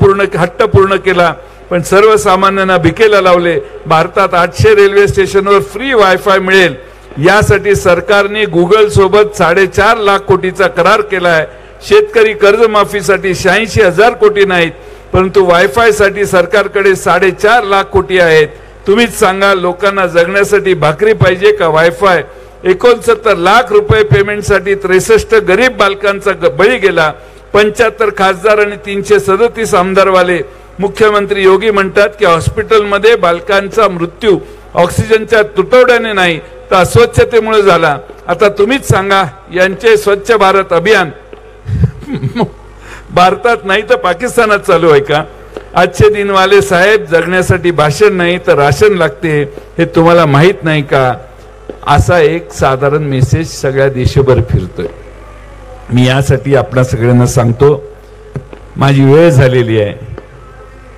पूर्ण केला, पण सर्वसामान्यांना भिकेला लावले. भारतात 800 रेल्वे स्टेशनवर फ्री वायफाय मिळेल यासाठी सरकारने गुगल सोबत 4.5 लाख कोटीचा करार केलाय. शेतकरी कर्जमाफीसाठी 86,000 कोटी नाहीत, परंतु वायफाय साठी सरकारकडे 4.5 लाख कोटी आहेत. तुम्हीच सांगा, लोकांना जगण्यासाठी भाकरी पाहिजे का वायफाय? 69 लाख रुपये पेमेंटसाठी 63 गरीब बालकांचा बळी गेला. 75 खासदार आणि 337 आमदारवाले. मुख्यमंत्री योगी म्हणतात की हॉस्पिटलमध्ये बालकांचा मृत्यू ऑक्सिजनच्या तुटवड्याने नाही तर अस्वच्छतेमुळे झाला. आता तुम्हीच सांगा, यांचे स्वच्छ भारत अभियान भारतात नाही तर पाकिस्तानात चालू आहे का? आजचे दिनवाले साहेब, जगण्यासाठी भाषण नाही तर राशन लागते हे तुम्हाला माहित नाही का? असा एक साधारण मेसेज सगळ्या देशभर फिरतोय. मी यासाठी आपल्या सगळ्यांना सांगतो, माझी वेळ झालेली आहे,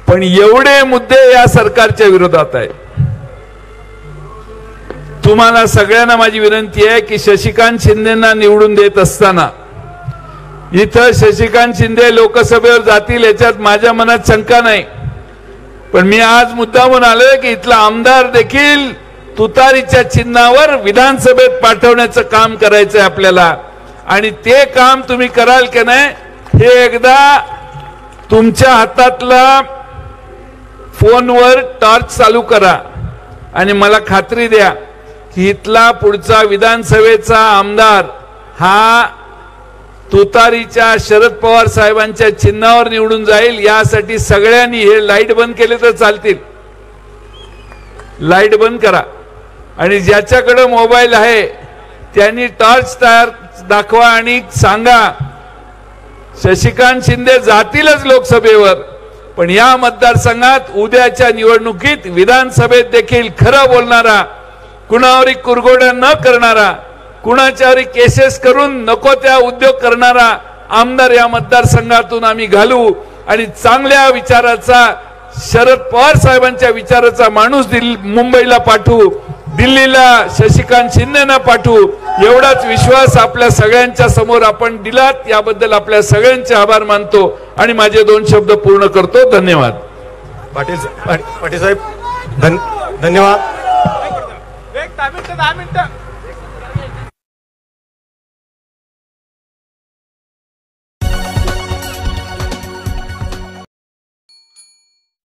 पण एवढे मुद्दे या सरकारच्या विरोधात आहेत. तुम्हाला सगळ्यांना माझी विनंती आहे की शशिकांत शिंदेना निवडून देत असताना इथं शशिकांत शिंदे लोकसभेवर जातील याच्यात माझ्या मनात शंका नाही, पण मी आज मुद्दामून आलोय की इथला आमदार देखील तुतारीच्या चिन्हावर विधानसभेत पाठवण्याचं काम करायचंय आपल्याला, आणि ते काम तुम्ही कराल की नाही हे एकदा तुमच्या हातातला फोनवर टॉर्च चालू करा आणि मला खात्री द्या की इथला पुढचा विधानसभेचा आमदार हा तुतारीच्या शरद पवार साहेबांच्या चिन्हावर निवडून जाईल. यासाठी सगळ्यांनी हे लाईट बंद केले तर चालतील, लाईट बंद करा आणि ज्याच्याकडे मोबाईल आहे त्यांनी टॉर्च दाखवा आणि सांगा शशिकांत शिंदे जातीलच लोकसभेवर, पण या मतदारसंघात उद्याच्या निवडणुकीत विधानसभेत देखील खरं बोलणारा, कुणावरही कुरघोड्या न करणारा, कुणाच्यावरही केसेस करून नको त्या उद्योग करणारा आमदार या मतदारसंघातून आम्ही घालू आणि चांगल्या विचाराचा, शरद पवार साहेबांच्या विचाराचा माणूस मुंबईला पाठवू, दिल्लीला शशिकांत शिंदेना पाठवू. एवढाच विश्वास आपल्या सगळ्यांच्या समोर आपण दिलात, याबद्दल आपल्या सगळ्यांचे आभार मानतो आणि माझे 2 शब्द पूर्ण करतो. धन्यवाद. पाटील साहेब धन्यवाद. 10 मिनिटं